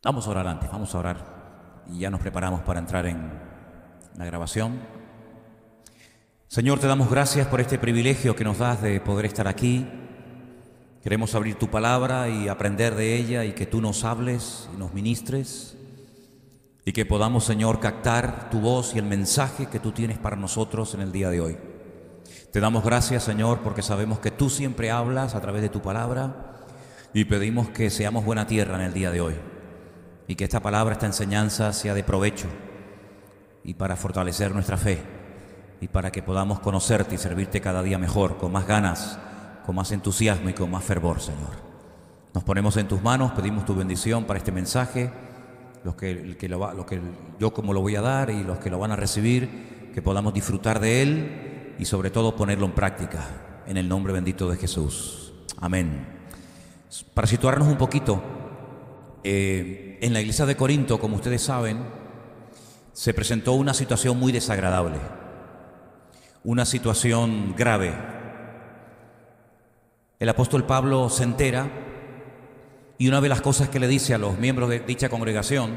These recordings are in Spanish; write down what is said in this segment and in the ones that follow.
Vamos a orar antes, vamos a orar y ya nos preparamos para entrar en la grabación. Señor, te damos gracias por este privilegio que nos das de poder estar aquí. Queremos abrir tu palabra y aprender de ella y que tú nos hables y nos ministres y que podamos, Señor, captar tu voz y el mensaje que tú tienes para nosotros en el día de hoy. Te damos gracias, Señor, porque sabemos que tú siempre hablas a través de tu palabra y pedimos que seamos buena tierra en el día de hoy y que esta palabra, esta enseñanza sea de provecho y para fortalecer nuestra fe y para que podamos conocerte y servirte cada día mejor, con más ganas, con más entusiasmo y con más fervor, Señor. Nos ponemos en tus manos, pedimos tu bendición para este mensaje, yo como lo voy a dar y los que lo van a recibir, que podamos disfrutar de él y sobre todo ponerlo en práctica, en el nombre bendito de Jesús. Amén. Para situarnos un poquito, en la iglesia de Corinto, como ustedes saben, se presentó una situación muy desagradable, una situación grave. El apóstol Pablo se entera y una de las cosas que le dice a los miembros de dicha congregación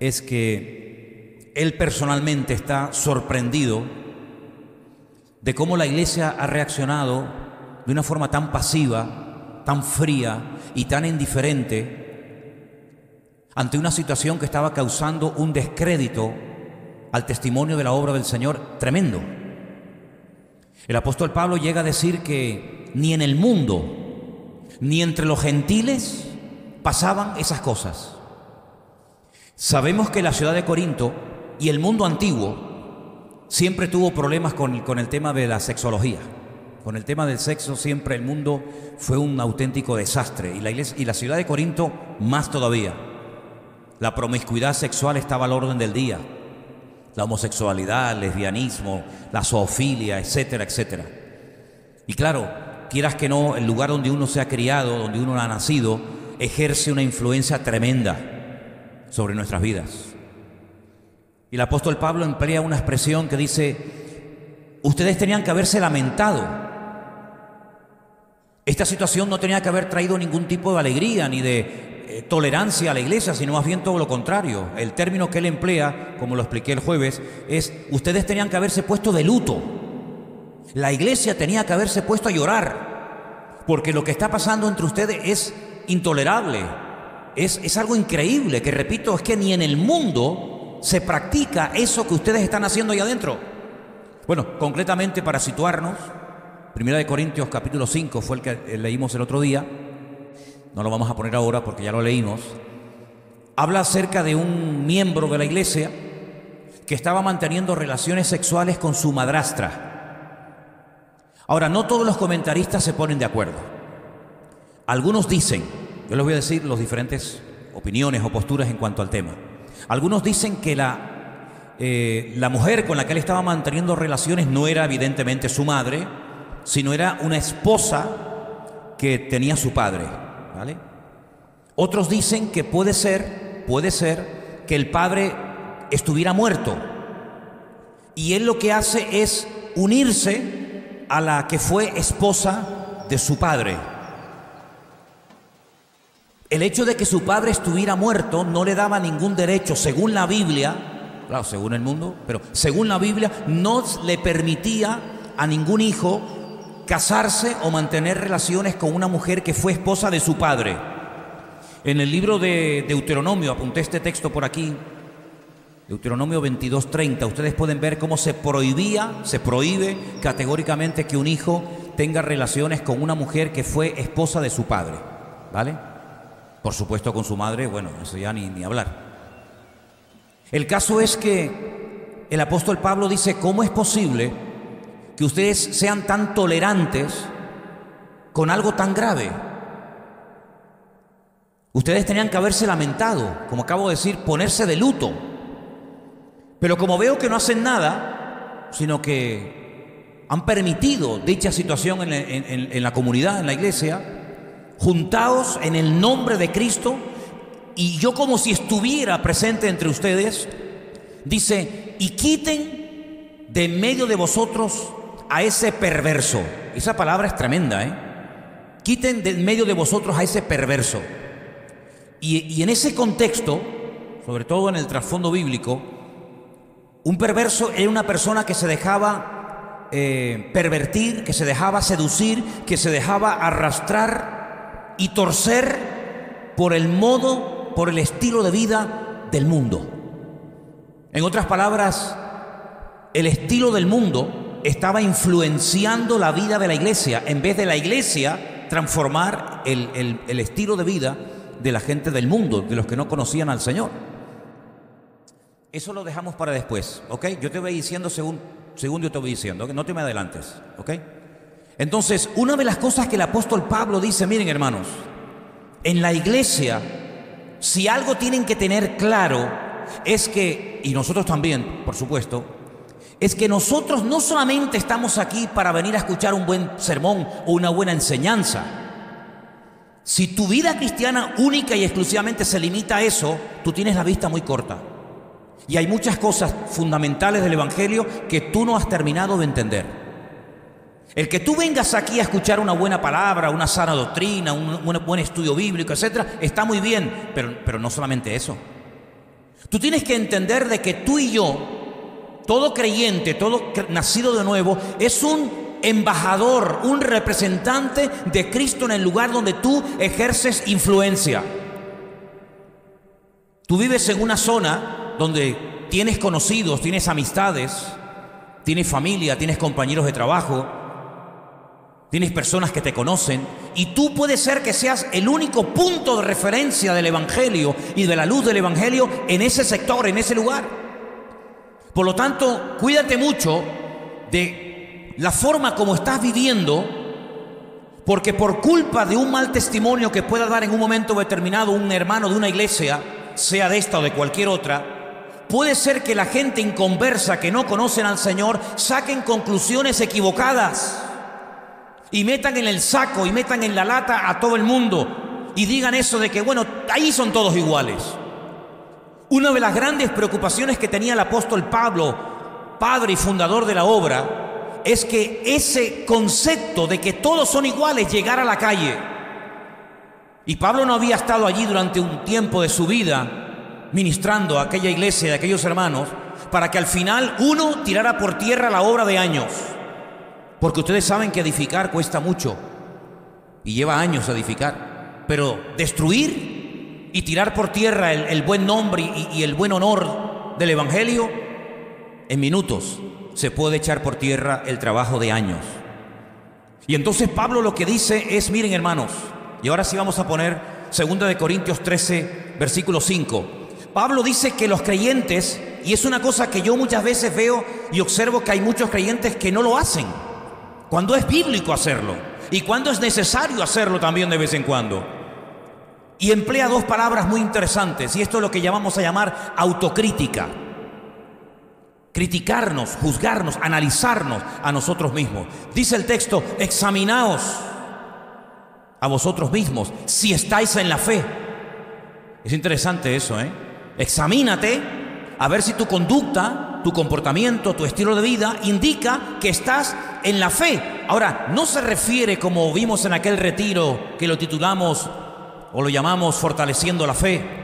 es que él personalmente está sorprendido de cómo la iglesia ha reaccionado de una forma tan pasiva, tan fría y tan indiferente ante una situación que estaba causando un descrédito al testimonio de la obra del Señor tremendo. El apóstol Pablo llega a decir que ni en el mundo, ni entre los gentiles pasaban esas cosas. Sabemos que la ciudad de Corinto y el mundo antiguo siempre tuvo problemas con el tema de la sexología. Con el tema del sexo siempre el mundo fue un auténtico desastre y la iglesia y la ciudad de Corinto más todavía. La promiscuidad sexual estaba al orden del día. La homosexualidad, el lesbianismo, la zoofilia, etcétera, etcétera. Y claro, quieras que no, el lugar donde uno se ha criado, donde uno ha nacido, ejerce una influencia tremenda sobre nuestras vidas. Y el apóstol Pablo emplea una expresión que dice: ustedes tenían que haberse lamentado. Esta situación no tenía que haber traído ningún tipo de alegría ni de tolerancia a la iglesia, sino más bien todo lo contrario. El término que él emplea, como lo expliqué el jueves, es: ustedes tenían que haberse puesto de luto. La iglesia tenía que haberse puesto a llorar, porque lo que está pasando entre ustedes es intolerable, es algo increíble, que repito, es que ni en el mundo se practica eso que ustedes están haciendo ahí adentro. Bueno, concretamente para situarnos, 1 Corintios capítulo 5 fue el que leímos el otro día. No lo vamos a poner ahora porque ya lo leímos. Habla acerca de un miembro de la iglesia que estaba manteniendo relaciones sexuales con su madrastra. Ahora, no todos los comentaristas se ponen de acuerdo. Algunos dicen, yo les voy a decir las diferentes opiniones o posturas en cuanto al tema. Algunos dicen que la mujer con la que él estaba manteniendo relaciones no era evidentemente su madre, sino era una esposa que tenía su padre. ¿Vale? Otros dicen que puede ser que el padre estuviera muerto y él lo que hace es unirse a la que fue esposa de su padre. El hecho de que su padre estuviera muerto no le daba ningún derecho, según la Biblia, claro, según el mundo, pero según la Biblia no le permitía a ningún hijo casarse o mantener relaciones con una mujer que fue esposa de su padre. En el libro de Deuteronomio, apunté este texto por aquí, Deuteronomio 22:30, ustedes pueden ver cómo se prohíbe categóricamente que un hijo tenga relaciones con una mujer que fue esposa de su padre, ¿vale? Por supuesto con su madre, bueno, eso ya ni hablar. El caso es que el apóstol Pablo dice: ¿cómo es posible que ustedes sean tan tolerantes con algo tan grave? Ustedes tenían que haberse lamentado, como acabo de decir, ponerse de luto. Pero como veo que no hacen nada, sino que han permitido dicha situación en la comunidad, en la iglesia, juntaos en el nombre de Cristo, y yo como si estuviera presente entre ustedes, dice: y quiten de en medio de vosotros a ese perverso. Esa palabra es tremenda, ¿eh? Quiten de en medio de vosotros a ese perverso. Y en ese contexto, sobre todo en el trasfondo bíblico, un perverso era una persona que se dejaba pervertir, que se dejaba seducir, que se dejaba arrastrar y torcer por el modo, por el estilo de vida del mundo. En otras palabras, el estilo del mundo estaba influenciando la vida de la iglesia, en vez de la iglesia transformar el estilo de vida de la gente del mundo, de los que no conocían al Señor. Eso lo dejamos para después, ¿ok? Yo te voy diciendo según yo te voy diciendo, ¿okay? No te me adelantes, ¿ok? Entonces, una de las cosas que el apóstol Pablo dice, miren hermanos, en la iglesia, si algo tienen que tener claro, es que, y nosotros también, por supuesto, es que nosotros no solamente estamos aquí para venir a escuchar un buen sermón o una buena enseñanza. Si tu vida cristiana única y exclusivamente se limita a eso, tú tienes la vista muy corta. Y hay muchas cosas fundamentales del Evangelio que tú no has terminado de entender. El que tú vengas aquí a escuchar una buena palabra, una sana doctrina, un buen estudio bíblico, etcétera, está muy bien, pero no solamente eso. Tú tienes que entender de que tú y yo, todo creyente, todo nacido de nuevo, es un embajador, un representante de Cristo en el lugar donde tú ejerces influencia. Tú vives en una zona donde tienes conocidos, tienes amistades, tienes familia, tienes compañeros de trabajo, tienes personas que te conocen, y tú puedes ser que seas el único punto de referencia del Evangelio y de la luz del Evangelio en ese sector, en ese lugar. Por lo tanto, cuídate mucho de la forma como estás viviendo, porque por culpa de un mal testimonio que pueda dar en un momento determinado un hermano de una iglesia, sea de esta o de cualquier otra, puede ser que la gente inconversa que no conocen al Señor saquen conclusiones equivocadas y metan en el saco y metan en la lata a todo el mundo y digan eso de que, bueno, ahí son todos iguales. Una de las grandes preocupaciones que tenía el apóstol Pablo, padre y fundador de la obra, es que ese concepto de que todos son iguales llegara a la calle. Y Pablo no había estado allí durante un tiempo de su vida ministrando a aquella iglesia, a aquellos hermanos, para que al final uno tirara por tierra la obra de años. Porque ustedes saben que edificar cuesta mucho y lleva años edificar, pero destruir y tirar por tierra el buen nombre y el buen honor del Evangelio, en minutos se puede echar por tierra el trabajo de años. Y entonces Pablo lo que dice es, miren hermanos, y ahora sí vamos a poner 2 Corintios 13, versículo 5. Pablo dice que los creyentes, y es una cosa que yo muchas veces veo y observo que hay muchos creyentes que no lo hacen, cuando es bíblico hacerlo y cuando es necesario hacerlo también de vez en cuando. Y emplea dos palabras muy interesantes, y esto es lo que llamamos a llamar autocrítica. Criticarnos, juzgarnos, analizarnos a nosotros mismos. Dice el texto, examinaos a vosotros mismos si estáis en la fe. Es interesante eso, ¿eh? Examínate a ver si tu conducta, tu comportamiento, tu estilo de vida indica que estás en la fe. Ahora, no se refiere, como vimos en aquel retiro que lo titulamos o lo llamamos fortaleciendo la fe,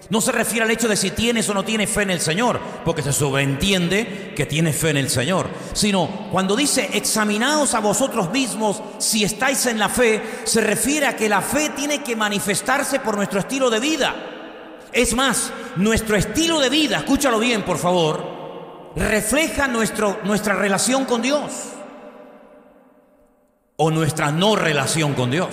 no se refiere al hecho de si tienes o no tienes fe en el Señor, porque se sobreentiende que tienes fe en el Señor, sino cuando dice examinaos a vosotros mismos si estáis en la fe, se refiere a que la fe tiene que manifestarse por nuestro estilo de vida. Es más, nuestro estilo de vida, escúchalo bien por favor, refleja nuestra relación con Dios o nuestra no relación con Dios.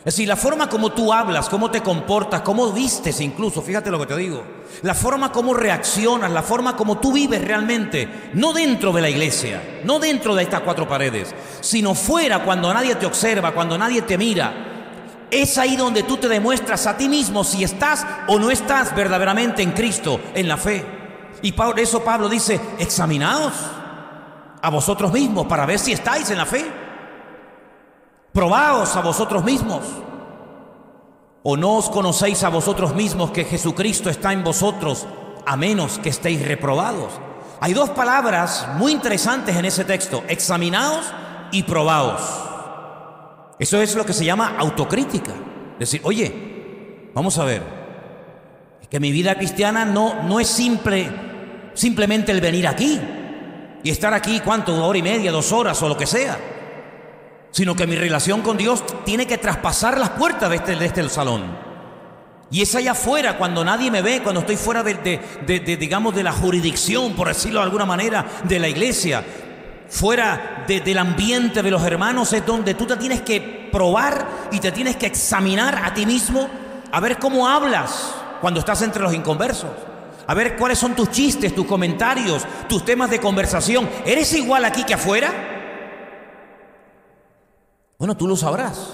Es decir, la forma como tú hablas, cómo te comportas, cómo vistes incluso, fíjate lo que te digo, la forma como reaccionas, la forma como tú vives realmente, no dentro de la iglesia, no dentro de estas cuatro paredes, sino fuera, cuando nadie te observa, cuando nadie te mira. Es ahí donde tú te demuestras a ti mismo si estás o no estás verdaderamente en Cristo, en la fe. Y por eso Pablo dice, examinaos a vosotros mismos para ver si estáis en la fe. Probaos a vosotros mismos. ¿O no os conocéis a vosotros mismos que Jesucristo está en vosotros, a menos que estéis reprobados? Hay dos palabras muy interesantes en ese texto, examinaos y probaos. Eso es lo que se llama autocrítica. Es decir, oye, Vamos a ver. Es que mi vida cristiana no es simplemente el venir aquí y estar aquí, ¿cuánto? 1 hora y media, 2 horas o lo que sea. Sino que mi relación con Dios tiene que traspasar las puertas de este salón. Y es allá afuera, cuando nadie me ve, cuando estoy fuera digamos, de la jurisdicción, por decirlo de alguna manera, de la iglesia, fuera del ambiente de los hermanos, es donde tú te tienes que probar y te tienes que examinar a ti mismo, a ver cómo hablas cuando estás entre los inconversos, a ver cuáles son tus chistes, tus comentarios, tus temas de conversación. ¿Eres igual aquí que afuera? Bueno, tú lo sabrás.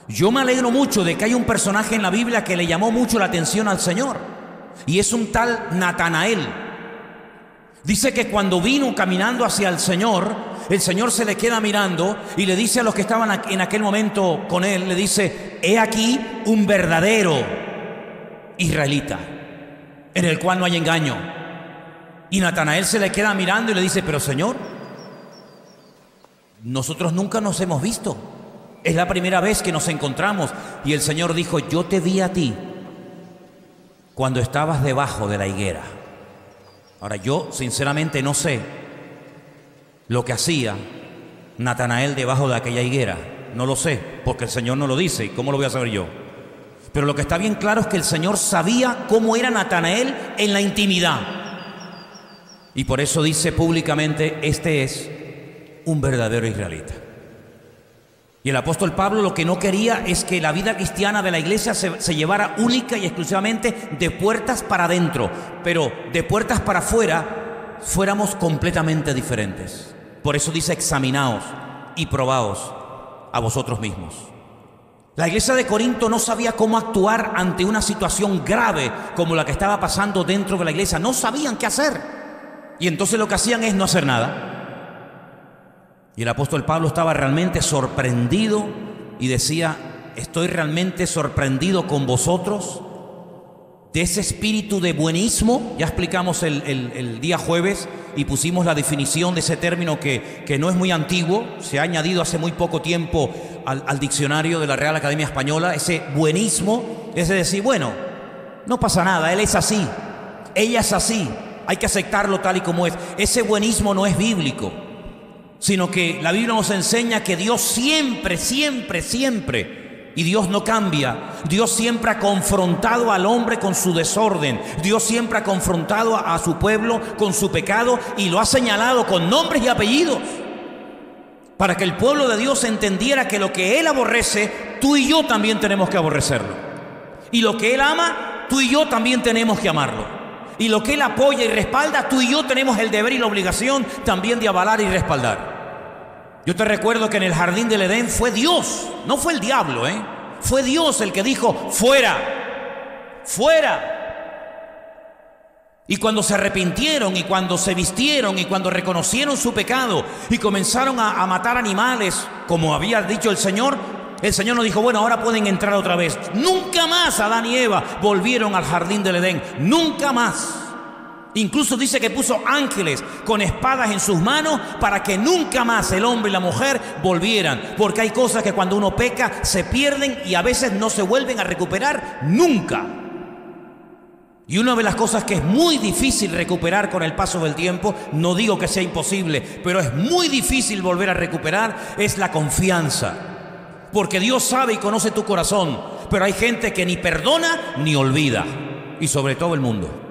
Yo me alegro mucho de que hay un personaje en la Biblia que le llamó mucho la atención al Señor, y es un tal Natanael. Dice que cuando vino caminando hacia el Señor se le queda mirando y le dice a los que estaban en aquel momento con él, le dice: he aquí un verdadero israelita, en el cual no hay engaño. Y Natanael se le queda mirando y le dice: pero Señor, nosotros nunca nos hemos visto. Es la primera vez que nos encontramos. Y el Señor dijo: yo te vi a ti cuando estabas debajo de la higuera. Ahora, yo sinceramente no sé lo que hacía Natanael debajo de aquella higuera. No lo sé, porque el Señor no lo dice. ¿Y cómo lo voy a saber yo? Pero lo que está bien claro es que el Señor sabía cómo era Natanael en la intimidad. Y por eso dice públicamente: este es un verdadero israelita. Y el apóstol Pablo lo que no quería es que la vida cristiana de la iglesia se llevara única y exclusivamente de puertas para adentro, pero de puertas para afuera fuéramos completamente diferentes. Por eso dice: examinaos y probaos a vosotros mismos. La iglesia de Corinto no sabía cómo actuar ante una situación grave como la que estaba pasando dentro de la iglesia. No sabían qué hacer. Y entonces lo que hacían es no hacer nada. Y el apóstol Pablo estaba realmente sorprendido y decía: estoy realmente sorprendido con vosotros, de ese espíritu de buenismo. Ya explicamos el día jueves y pusimos la definición de ese término que no es muy antiguo, se ha añadido hace muy poco tiempo al diccionario de la Real Academia Española. Ese buenismo es decir, bueno, no pasa nada, él es así, ella es así, hay que aceptarlo tal y como es. Ese buenismo no es bíblico, sino que la Biblia nos enseña que Dios siempre, y Dios no cambia, Dios siempre ha confrontado al hombre con su desorden, Dios siempre ha confrontado a su pueblo con su pecado y lo ha señalado con nombres y apellidos, para que el pueblo de Dios entendiera que lo que Él aborrece, tú y yo también tenemos que aborrecerlo, y lo que Él ama, tú y yo también tenemos que amarlo. Y lo que Él apoya y respalda, tú y yo tenemos el deber y la obligación también de avalar y respaldar. Yo te recuerdo que en el jardín del Edén fue Dios, no fue el diablo, fue Dios el que dijo: fuera, fuera. Y cuando se arrepintieron, y cuando se vistieron, y cuando reconocieron su pecado, y comenzaron a matar animales, como había dicho el Señor nos dijo: bueno, ahora pueden entrar otra vez. Nunca más Adán y Eva volvieron al jardín del Edén, nunca más. Incluso dice que puso ángeles con espadas en sus manos para que nunca más el hombre y la mujer volvieran, porque hay cosas que cuando uno peca se pierden y a veces no se vuelven a recuperar nunca. Y una de las cosas que es muy difícil recuperar con el paso del tiempo, no digo que sea imposible, pero es muy difícil volver a recuperar, es la confianza. Porque Dios sabe y conoce tu corazón, pero hay gente que ni perdona ni olvida, y sobre todo el mundo.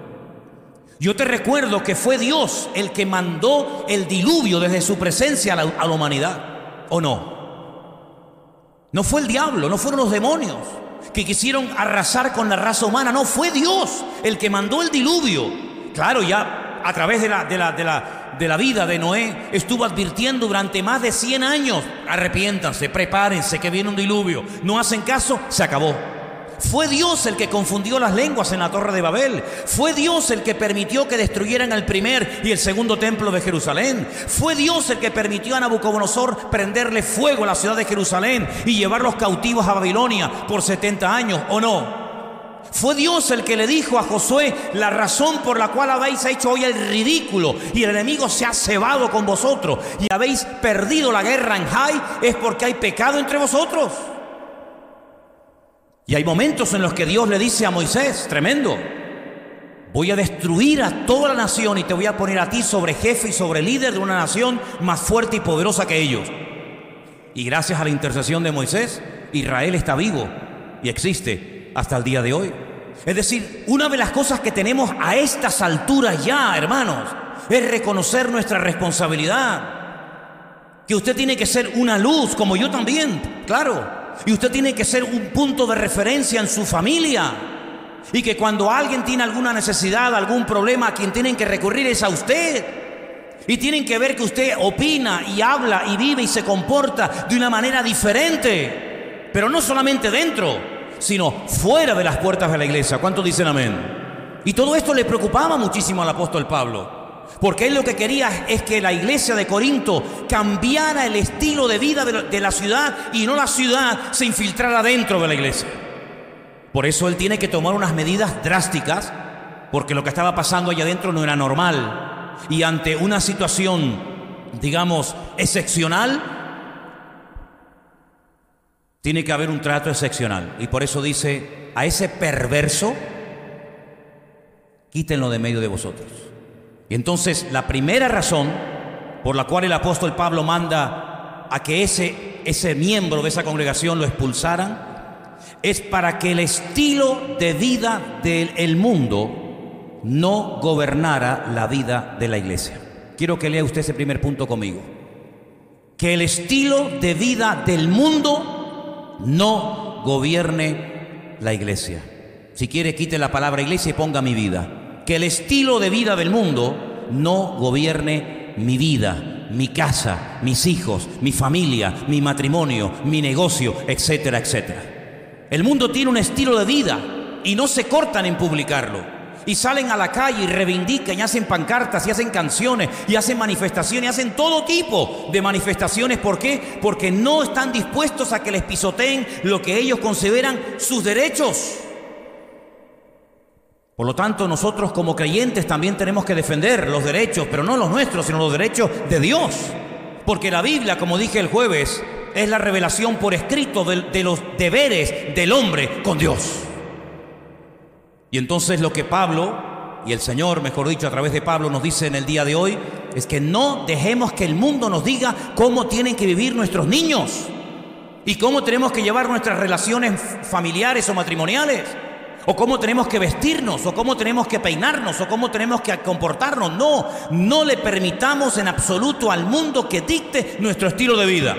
Yo te recuerdo que fue Dios el que mandó el diluvio desde su presencia a la humanidad, ¿o no? No fue el diablo, no fueron los demonios que quisieron arrasar con la raza humana, no, fue Dios el que mandó el diluvio. Claro, ya a través de la vida de Noé estuvo advirtiendo durante más de 100 años: arrepiéntanse, prepárense que viene un diluvio. No hacen caso, se acabó. Fue Dios el que confundió las lenguas en la Torre de Babel. Fue Dios el que permitió que destruyeran el primer y el segundo templo de Jerusalén. Fue Dios el que permitió a Nabucodonosor prenderle fuego a la ciudad de Jerusalén y llevarlos cautivos a Babilonia por 70 años, ¿o no? Fue Dios el que le dijo a Josué: la razón por la cual habéis hecho hoy el ridículo y el enemigo se ha cebado con vosotros y habéis perdido la guerra en Jai es porque hay pecado entre vosotros. Y hay momentos en los que Dios le dice a Moisés, tremendo, voy a destruir a toda la nación y te voy a poner a ti sobre jefe y sobre líder de una nación más fuerte y poderosa que ellos. Y gracias a la intercesión de Moisés, Israel está vivo y existe hasta el día de hoy. Es decir, una de las cosas que tenemos a estas alturas ya, hermanos, es reconocer nuestra responsabilidad. Que usted tiene que ser una luz, como yo también, claro. Y usted tiene que ser un punto de referencia en su familia. Y que cuando alguien tiene alguna necesidad, algún problema, a quien tienen que recurrir es a usted. Y tienen que ver que usted opina y habla y vive y se comporta de una manera diferente. Pero no solamente dentro, sino fuera de las puertas de la iglesia. ¿Cuántos dicen amén? Y todo esto le preocupaba muchísimo al apóstol Pablo. Porque él lo que quería es que la iglesia de Corinto cambiara el estilo de vida de la ciudad y no la ciudad se infiltrara dentro de la iglesia. Por eso él tiene que tomar unas medidas drásticas, porque lo que estaba pasando allá adentro no era normal. Y ante una situación, digamos, excepcional, tiene que haber un trato excepcional. Y por eso dice, a ese perverso, quítenlo de medio de vosotros. Y entonces la primera razón por la cual el apóstol Pablo manda a que ese miembro de esa congregación lo expulsaran es para que el estilo de vida del mundo no gobernara la vida de la iglesia. Quiero que lea usted ese primer punto conmigo. Que el estilo de vida del mundo no gobierne la iglesia. Si quiere, quite la palabra iglesia y ponga mi vida. Que el estilo de vida del mundo no gobierne mi vida, mi casa, mis hijos, mi familia, mi matrimonio, mi negocio, etcétera, etcétera. El mundo tiene un estilo de vida y no se cortan en publicarlo. Y salen a la calle y reivindican y hacen pancartas y hacen canciones y hacen manifestaciones y hacen todo tipo de manifestaciones. ¿Por qué? Porque no están dispuestos a que les pisoteen lo que ellos consideran sus derechos. Por lo tanto, nosotros como creyentes también tenemos que defender los derechos, pero no los nuestros, sino los derechos de Dios. Porque la Biblia, como dije el jueves, es la revelación por escrito de los deberes del hombre con Dios. Y entonces lo que Pablo, y el Señor, mejor dicho, a través de Pablo nos dice en el día de hoy, es que no dejemos que el mundo nos diga cómo tienen que vivir nuestros niños y cómo tenemos que llevar nuestras relaciones familiares o matrimoniales. O cómo tenemos que vestirnos, o cómo tenemos que peinarnos, o cómo tenemos que comportarnos. No, no le permitamos en absoluto al mundo que dicte nuestro estilo de vida.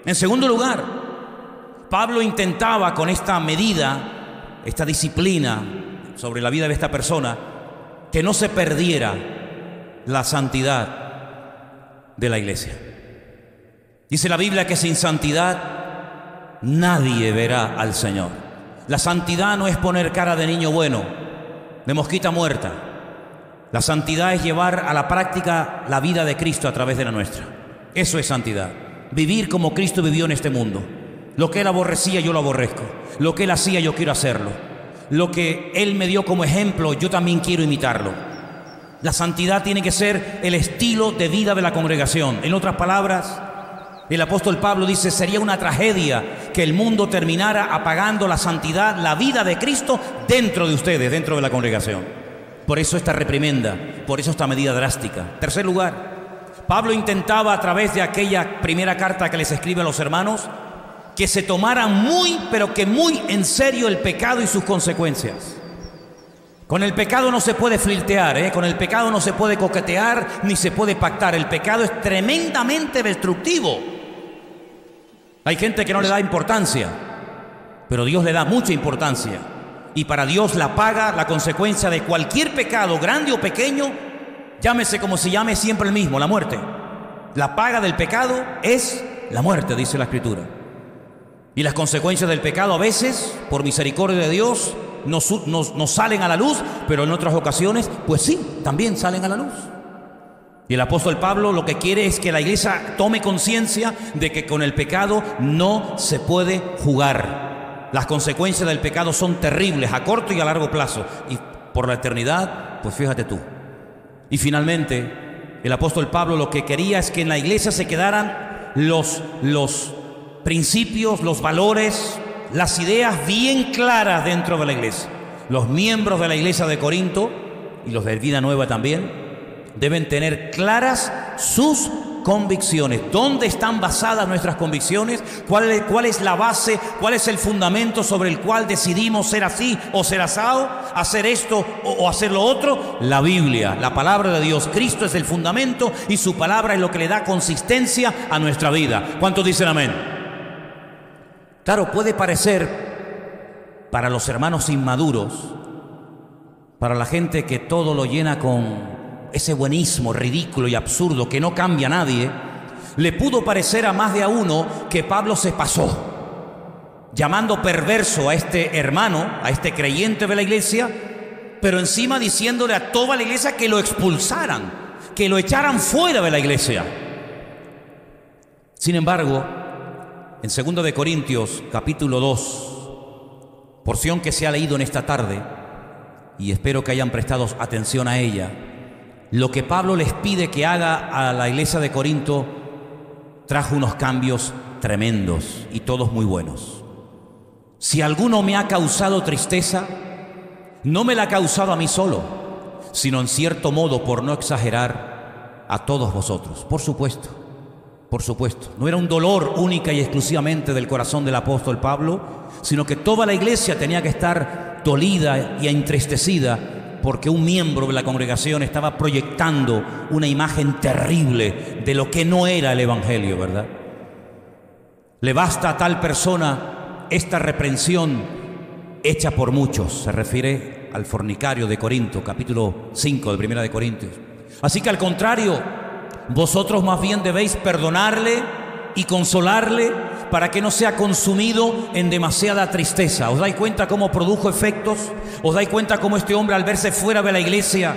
En segundo lugar, Pablo intentaba con esta medida, esta disciplina sobre la vida de esta persona, que no se perdiera la santidad de la iglesia. Dice la Biblia que sin santidad nadie verá al Señor. La santidad no es poner cara de niño bueno, de mosquita muerta. La santidad es llevar a la práctica la vida de Cristo a través de la nuestra. Eso es santidad. Vivir como Cristo vivió en este mundo. Lo que Él aborrecía, yo lo aborrezco. Lo que Él hacía, yo quiero hacerlo. Lo que Él me dio como ejemplo, yo también quiero imitarlo. La santidad tiene que ser el estilo de vida de la congregación. En otras palabras, el apóstol Pablo dice, sería una tragedia que el mundo terminara apagando la santidad, la vida de Cristo dentro de ustedes, dentro de la congregación. Por eso esta reprimenda, por eso esta medida drástica. Tercer lugar, Pablo intentaba a través de aquella primera carta que les escribe a los hermanos, que se tomaran muy, pero que muy en serio el pecado y sus consecuencias. Con el pecado no se puede flirtear, con el pecado no se puede coquetear, ni se puede pactar. El pecado es tremendamente destructivo. Hay gente que no le da importancia, pero Dios le da mucha importancia. Y para Dios la paga, la consecuencia de cualquier pecado, grande o pequeño, llámese como se llame, siempre el mismo, la muerte. La paga del pecado es la muerte, dice la Escritura. Y las consecuencias del pecado a veces, por misericordia de Dios, no salen a la luz, pero en otras ocasiones, pues sí, también salen a la luz. Y el apóstol Pablo lo que quiere es que la iglesia tome conciencia de que con el pecado no se puede jugar. Las consecuencias del pecado son terribles a corto y a largo plazo. Y por la eternidad, pues fíjate tú. Y finalmente, el apóstol Pablo lo que quería es que en la iglesia se quedaran los principios, los valores, las ideas bien claras dentro de la iglesia. Los miembros de la iglesia de Corinto y los de Vida Nueva también deben tener claras sus convicciones. ¿Dónde están basadas nuestras convicciones? ¿Cuál es la base? ¿Cuál es el fundamento sobre el cual decidimos ser así o ser asado? ¿Hacer esto o hacer lo otro? La Biblia, la palabra de Dios. Cristo es el fundamento y su palabra es lo que le da consistencia a nuestra vida. ¿Cuántos dicen amén? Claro, puede parecer para los hermanos inmaduros, para la gente que todo lo llena con ese buenismo ridículo y absurdo que no cambia a nadie, le pudo parecer a más de a uno que Pablo se pasó, llamando perverso a este hermano, a este creyente de la iglesia, pero encima diciéndole a toda la iglesia que lo expulsaran, que lo echaran fuera de la iglesia. Sin embargo, en 2 de Corintios, capítulo 2, porción que se ha leído en esta tarde, y espero que hayan prestado atención a ella, lo que Pablo les pide que haga a la iglesia de Corinto trajo unos cambios tremendos y todos muy buenos. Si alguno me ha causado tristeza, no me la ha causado a mí solo, sino en cierto modo, por no exagerar, a todos vosotros. Por supuesto, no era un dolor única y exclusivamente del corazón del apóstol Pablo, sino que toda la iglesia tenía que estar dolida y entristecida porque un miembro de la congregación estaba proyectando una imagen terrible de lo que no era el evangelio, ¿verdad? Le basta a tal persona esta reprensión hecha por muchos. Se refiere al fornicario de Corinto, capítulo 5 de 1 de Corintios. Así que al contrario, vosotros más bien debéis perdonarle y consolarle para que no sea consumido en demasiada tristeza. ¿Os dais cuenta cómo produjo efectos? ¿Os dais cuenta cómo este hombre, al verse fuera de la iglesia,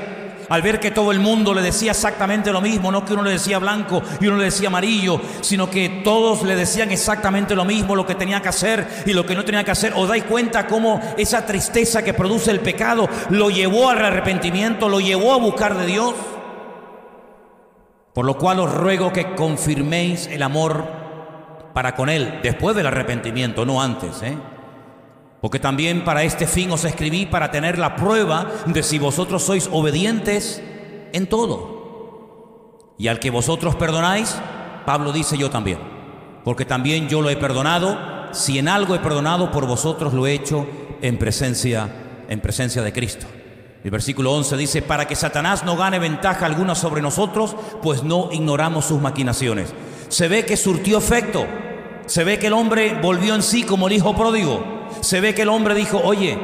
al ver que todo el mundo le decía exactamente lo mismo, no que uno le decía blanco y uno le decía amarillo, sino que todos le decían exactamente lo mismo, lo que tenía que hacer y lo que no tenía que hacer? ¿Os dais cuenta cómo esa tristeza que produce el pecado lo llevó al arrepentimiento, lo llevó a buscar de Dios? Por lo cual os ruego que confirméis el amor para con él después del arrepentimiento, no antes, porque también para este fin os escribí, para tener la prueba de si vosotros sois obedientes en todo. Y al que vosotros perdonáis, Pablo dice, yo también, porque también yo lo he perdonado. Si en algo he perdonado, por vosotros lo he hecho en presencia de Cristo. El versículo 11 dice, para que Satanás no gane ventaja alguna sobre nosotros, pues no ignoramos sus maquinaciones. Se ve que surtió efecto. Se ve que el hombre volvió en sí como el hijo pródigo. Se ve que el hombre dijo, oye,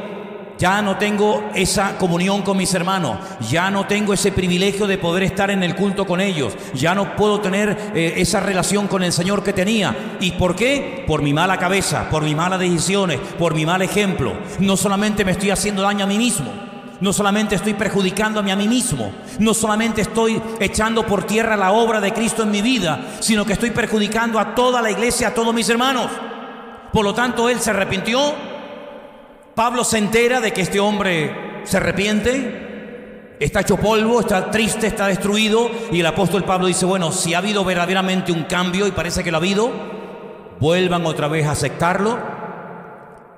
ya no tengo esa comunión con mis hermanos, ya no tengo ese privilegio de poder estar en el culto con ellos, ya no puedo tener esa relación con el Señor que tenía. ¿Y por qué? Por mi mala cabeza, por mis malas decisiones, por mi mal ejemplo. No solamente me estoy haciendo daño a mí mismo, no solamente estoy perjudicándome a mí mismo, no solamente estoy echando por tierra la obra de Cristo en mi vida, sino que estoy perjudicando a toda la iglesia, a todos mis hermanos. Por lo tanto, él se arrepintió. Pablo se entera de que este hombre se arrepiente, está hecho polvo, está triste, está destruido, y el apóstol Pablo dice, bueno, si ha habido verdaderamente un cambio, y parece que lo ha habido, vuelvan otra vez a aceptarlo,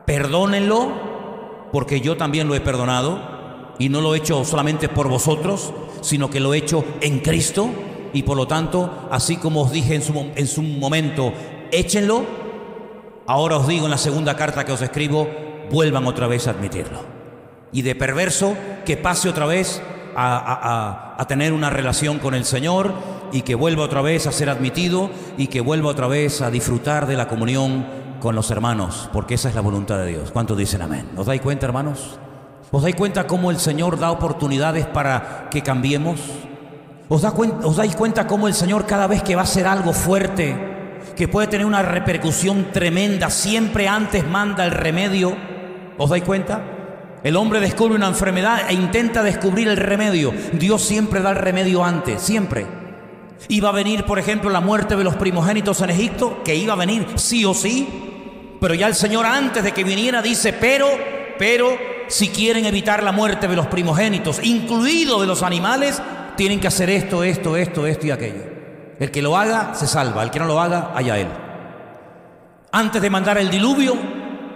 perdónenlo, porque yo también lo he perdonado. Y no lo he hecho solamente por vosotros, sino que lo he hecho en Cristo. Y por lo tanto, así como os dije en su momento, échenlo, ahora os digo en la segunda carta que os escribo, vuelvan otra vez a admitirlo. Y de perverso, que pase otra vez a tener una relación con el Señor, y que vuelva otra vez a ser admitido, y que vuelva otra vez a disfrutar de la comunión con los hermanos, porque esa es la voluntad de Dios. ¿Cuántos dicen amén? ¿Os dais cuenta, hermanos? ¿Os dais cuenta cómo el Señor da oportunidades para que cambiemos? ¿Os dais cuenta cómo el Señor, cada vez que va a hacer algo fuerte, que puede tener una repercusión tremenda, siempre antes manda el remedio? ¿Os dais cuenta? El hombre descubre una enfermedad e intenta descubrir el remedio. Dios siempre da el remedio antes, siempre. Iba a venir, por ejemplo, la muerte de los primogénitos en Egipto, que iba a venir sí o sí, pero ya el Señor, antes de que viniera, dice, pero si quieren evitar la muerte de los primogénitos, incluido de los animales, tienen que hacer esto y aquello. El que lo haga se salva, el que no lo haga, allá él. Antes de mandar el diluvio,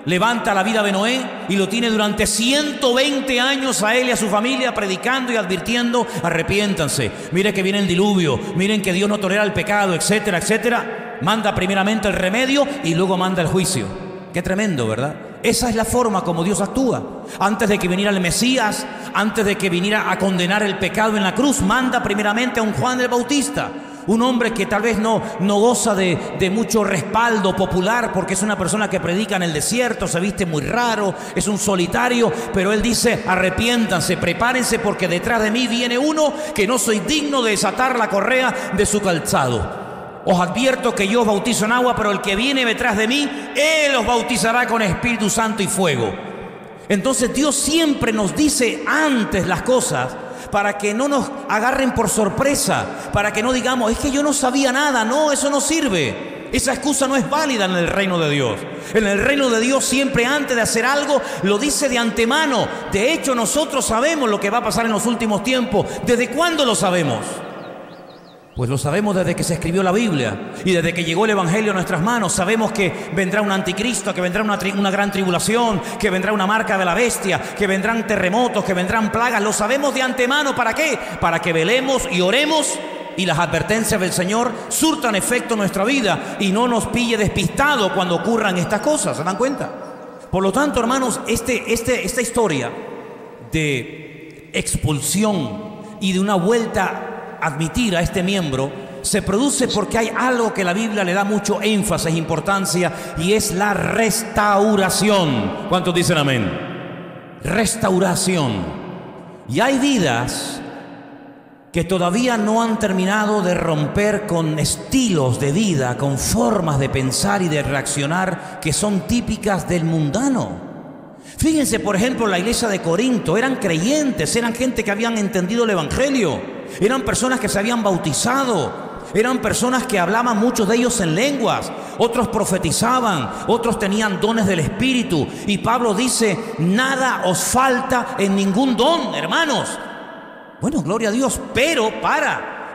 levanta la vida de Noé y lo tiene durante 120 años a él y a su familia predicando y advirtiendo: arrepiéntanse, miren que viene el diluvio, miren que Dios no tolera el pecado, etcétera, etcétera. Manda primeramente el remedio y luego manda el juicio. Qué tremendo, ¿verdad? Esa es la forma como Dios actúa. Antes de que viniera el Mesías, antes de que viniera a condenar el pecado en la cruz, manda primeramente a un Juan el Bautista, un hombre que tal vez no goza de mucho respaldo popular, porque es una persona que predica en el desierto, se viste muy raro, es un solitario, pero él dice: arrepiéntanse, prepárense, porque detrás de mí viene uno que no soy digno de desatar la correa de su calzado. Os advierto que yo os bautizo en agua, pero el que viene detrás de mí, él os bautizará con Espíritu Santo y fuego. Entonces Dios siempre nos dice antes las cosas para que no nos agarren por sorpresa, para que no digamos: es que yo no sabía nada. No, eso no sirve. Esa excusa no es válida en el reino de Dios. En el reino de Dios siempre, antes de hacer algo, lo dice de antemano. De hecho, nosotros sabemos lo que va a pasar en los últimos tiempos. ¿Desde cuándo lo sabemos? Pues lo sabemos desde que se escribió la Biblia y desde que llegó el Evangelio a nuestras manos. Sabemos que vendrá un anticristo, que vendrá una gran tribulación, que vendrá una marca de la bestia, que vendrán terremotos, que vendrán plagas. Lo sabemos de antemano. ¿Para qué? Para que velemos y oremos y las advertencias del Señor surtan efecto en nuestra vida y no nos pille despistado cuando ocurran estas cosas. ¿Se dan cuenta? Por lo tanto, hermanos, esta historia de expulsión y de una vuelta admitir a este miembro se produce porque hay algo que la Biblia le da mucho énfasis e importancia, y es la restauración. ¿Cuántos dicen amén? Restauración. Y hay vidas que todavía no han terminado de romper con estilos de vida, con formas de pensar y de reaccionar que son típicas del mundano. Fíjense, por ejemplo, la iglesia de Corinto. Eran creyentes, eran gente que habían entendido el Evangelio, eran personas que se habían bautizado, eran personas que hablaban, muchos de ellos, en lenguas, otros profetizaban, otros tenían dones del Espíritu. Y Pablo dice: nada os falta en ningún don, hermanos. Bueno, gloria a Dios, pero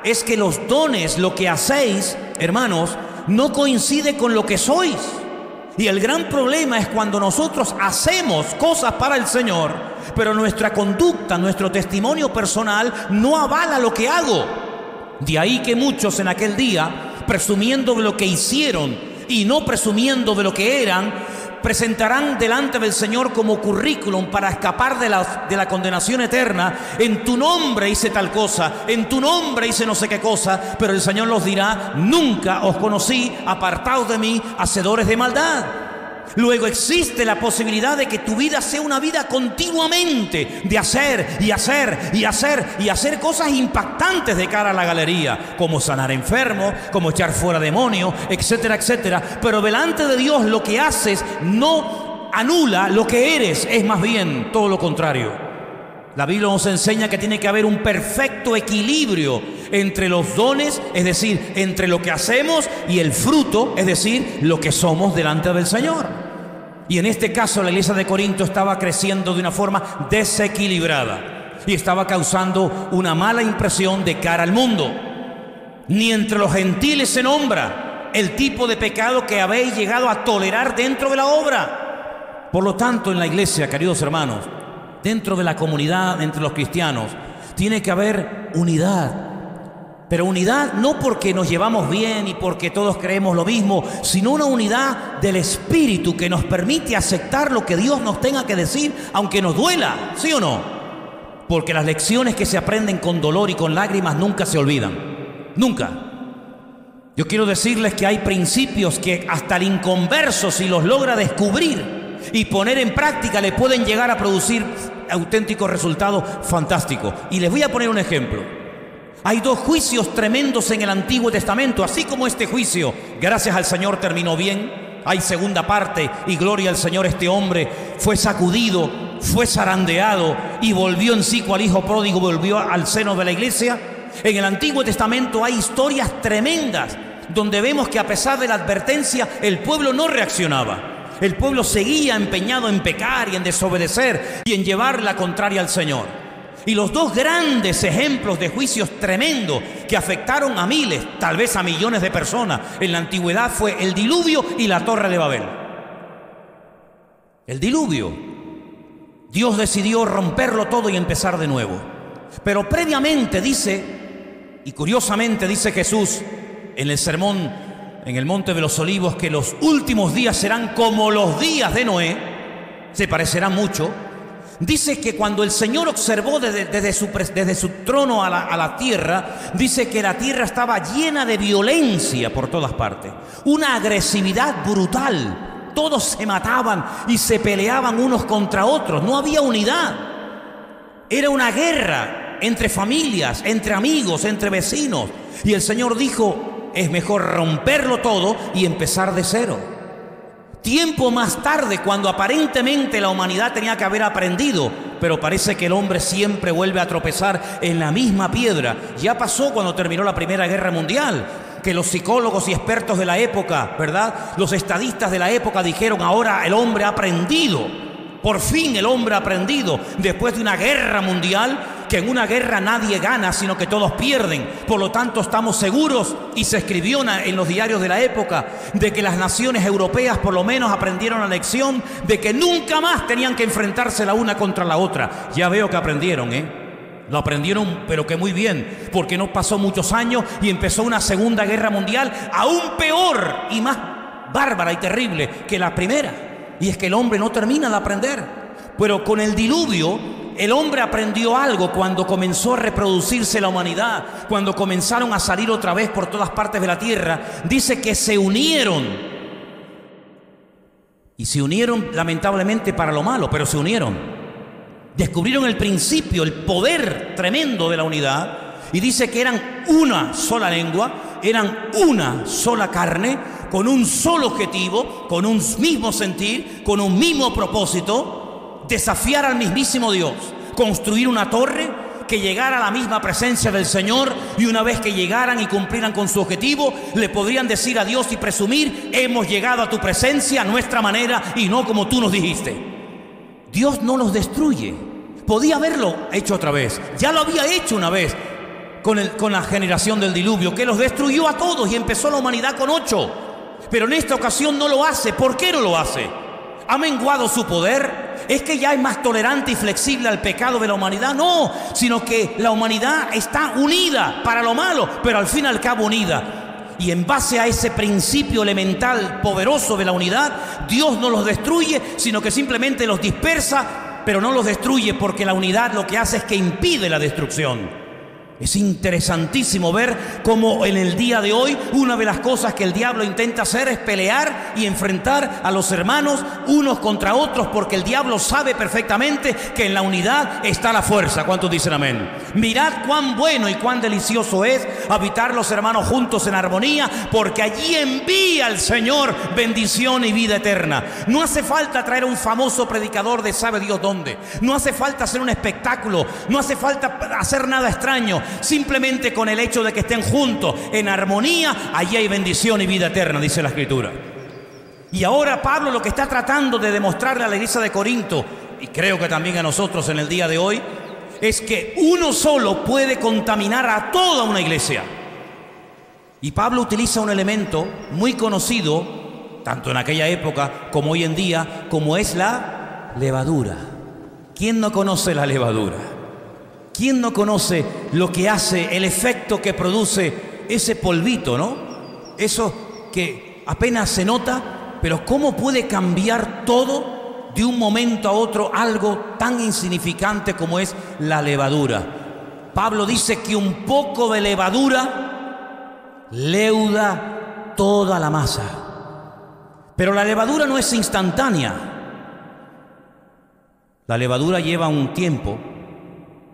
es que los dones, lo que hacéis, hermanos, no coincide con lo que sois. Y el gran problema es cuando nosotros hacemos cosas para el Señor, pero nuestra conducta, nuestro testimonio personal no avala lo que hago. De ahí que muchos en aquel día, presumiendo de lo que hicieron y no presumiendo de lo que eran, presentarán delante del Señor como currículum para escapar de la condenación eterna: en tu nombre hice tal cosa, en tu nombre hice no sé qué cosa. Pero el Señor los dirá: nunca os conocí, apartaos de mí, hacedores de maldad. Luego existe la posibilidad de que tu vida sea una vida continuamente de hacer y hacer y hacer y hacer cosas impactantes de cara a la galería, como sanar enfermos, como echar fuera demonios, etcétera, etcétera. Pero delante de Dios lo que haces no anula lo que eres, es más bien todo lo contrario. La Biblia nos enseña que tiene que haber un perfecto equilibrio entre los dones, es decir, entre lo que hacemos, y el fruto, es decir, lo que somos delante del Señor. Y en este caso la iglesia de Corinto estaba creciendo de una forma desequilibrada y estaba causando una mala impresión de cara al mundo. Ni entre los gentiles se nombra el tipo de pecado que habéis llegado a tolerar dentro de la obra. Por lo tanto, en la iglesia, queridos hermanos, dentro de la comunidad, entre los cristianos, tiene que haber unidad. Pero unidad no porque nos llevamos bien y porque todos creemos lo mismo, sino una unidad del Espíritu que nos permite aceptar lo que Dios nos tenga que decir, aunque nos duela, ¿sí o no? Porque las lecciones que se aprenden con dolor y con lágrimas nunca se olvidan. Nunca. Yo quiero decirles que hay principios que hasta el inconverso, si los logra descubrir y poner en práctica, le pueden llegar a producir auténticos resultados fantásticos. Y les voy a poner un ejemplo. Hay dos juicios tremendos en el Antiguo Testamento. Así como este juicio, gracias al Señor, terminó bien, hay segunda parte, y gloria al Señor, este hombre fue sacudido, fue zarandeado y volvió en sí cual hijo pródigo, volvió al seno de la iglesia. En el Antiguo Testamento hay historias tremendas donde vemos que, a pesar de la advertencia, el pueblo no reaccionaba. El pueblo seguía empeñado en pecar y en desobedecer y en llevar la contraria al Señor. Y los dos grandes ejemplos de juicios tremendos que afectaron a miles, tal vez a millones de personas en la antigüedad, fue el diluvio y la Torre de Babel. el diluvio. Dios decidió romperlo todo y empezar de nuevo. Pero previamente dice, y curiosamente dice Jesús en el sermón en el Monte de los Olivos, que los últimos días serán como los días de Noé, se parecerán mucho. Dice que cuando el Señor observó desde su trono a la tierra, dice que la tierra estaba llena de violencia por todas partes, una agresividad brutal. Todos se mataban y se peleaban unos contra otros, no había unidad. Era una guerra entre familias, entre amigos, entre vecinos. Y el Señor dijo, es mejor romperlo todo y empezar de cero. Tiempo más tarde, cuando aparentemente la humanidad tenía que haber aprendido, pero parece que el hombre siempre vuelve a tropezar en la misma piedra. Ya pasó cuando terminó la Primera Guerra Mundial, que los psicólogos y expertos de la época, ¿verdad?, los estadistas de la época dijeron, ahora el hombre ha aprendido, por fin el hombre ha aprendido, después de una guerra mundial, que en una guerra nadie gana, sino que todos pierden. Por lo tanto, estamos seguros, y se escribió en los diarios de la época, de que las naciones europeas por lo menos aprendieron la lección de que nunca más tenían que enfrentarse la una contra la otra. Ya veo que aprendieron, Lo aprendieron, pero que muy bien, porque no pasó muchos años y empezó una Segunda Guerra Mundial aún peor y más bárbara y terrible que la primera. Y es que el hombre no termina de aprender. Pero con el diluvio, el hombre aprendió algo cuando comenzó a reproducirse la humanidad, cuando comenzaron a salir otra vez por todas partes de la tierra. Dice que se unieron. Y se unieron lamentablemente para lo malo, pero se unieron. Descubrieron el principio, el poder tremendo de la unidad. Y dice que eran una sola lengua, eran una sola carne, con un solo objetivo, con un mismo sentir, con un mismo propósito: desafiar al mismísimo Dios, construir una torre que llegara a la misma presencia del Señor, y una vez que llegaran y cumplieran con su objetivo, le podrían decir a Dios y presumir: hemos llegado a tu presencia a nuestra manera y no como tú nos dijiste. Dios no los destruye. Podía haberlo hecho otra vez, ya lo había hecho una vez con la generación del diluvio, que los destruyó a todos y empezó la humanidad con 8. Pero en esta ocasión no lo hace. ¿Por qué no lo hace? ¿Ha menguado su poder? ¿Es que ya es más tolerante y flexible al pecado de la humanidad? No, sino que la humanidad está unida para lo malo, pero al fin y al cabo unida. Y en base a ese principio elemental poderoso de la unidad, Dios no los destruye, sino que simplemente los dispersa, pero no los destruye, porque la unidad lo que hace es que impide la destrucción. Es interesantísimo ver cómo en el día de hoy una de las cosas que el diablo intenta hacer es pelear y enfrentar a los hermanos unos contra otros, porque el diablo sabe perfectamente que en la unidad está la fuerza. ¿Cuántos dicen amén? Mirad cuán bueno y cuán delicioso es habitar los hermanos juntos en armonía, porque allí envía el Señor bendición y vida eterna. No hace falta traer a un famoso predicador de sabe Dios dónde, no hace falta hacer un espectáculo, no hace falta hacer nada extraño. Simplemente con el hecho de que estén juntos en armonía, allí hay bendición y vida eterna, dice la Escritura. Y ahora Pablo lo que está tratando de demostrarle a la iglesia de Corinto, y creo que también a nosotros en el día de hoy, es que uno solo puede contaminar a toda una iglesia. Y Pablo utiliza un elemento muy conocido, tanto en aquella época como hoy en día, como es la levadura. ¿Quién no conoce la levadura? ¿Quién no conoce lo que hace, el efecto que produce ese polvito, ¿no? Eso que apenas se nota, pero cómo puede cambiar todo de un momento a otro, algo tan insignificante como es la levadura. Pablo dice que un poco de levadura leuda toda la masa. Pero la levadura no es instantánea. La levadura lleva un tiempo.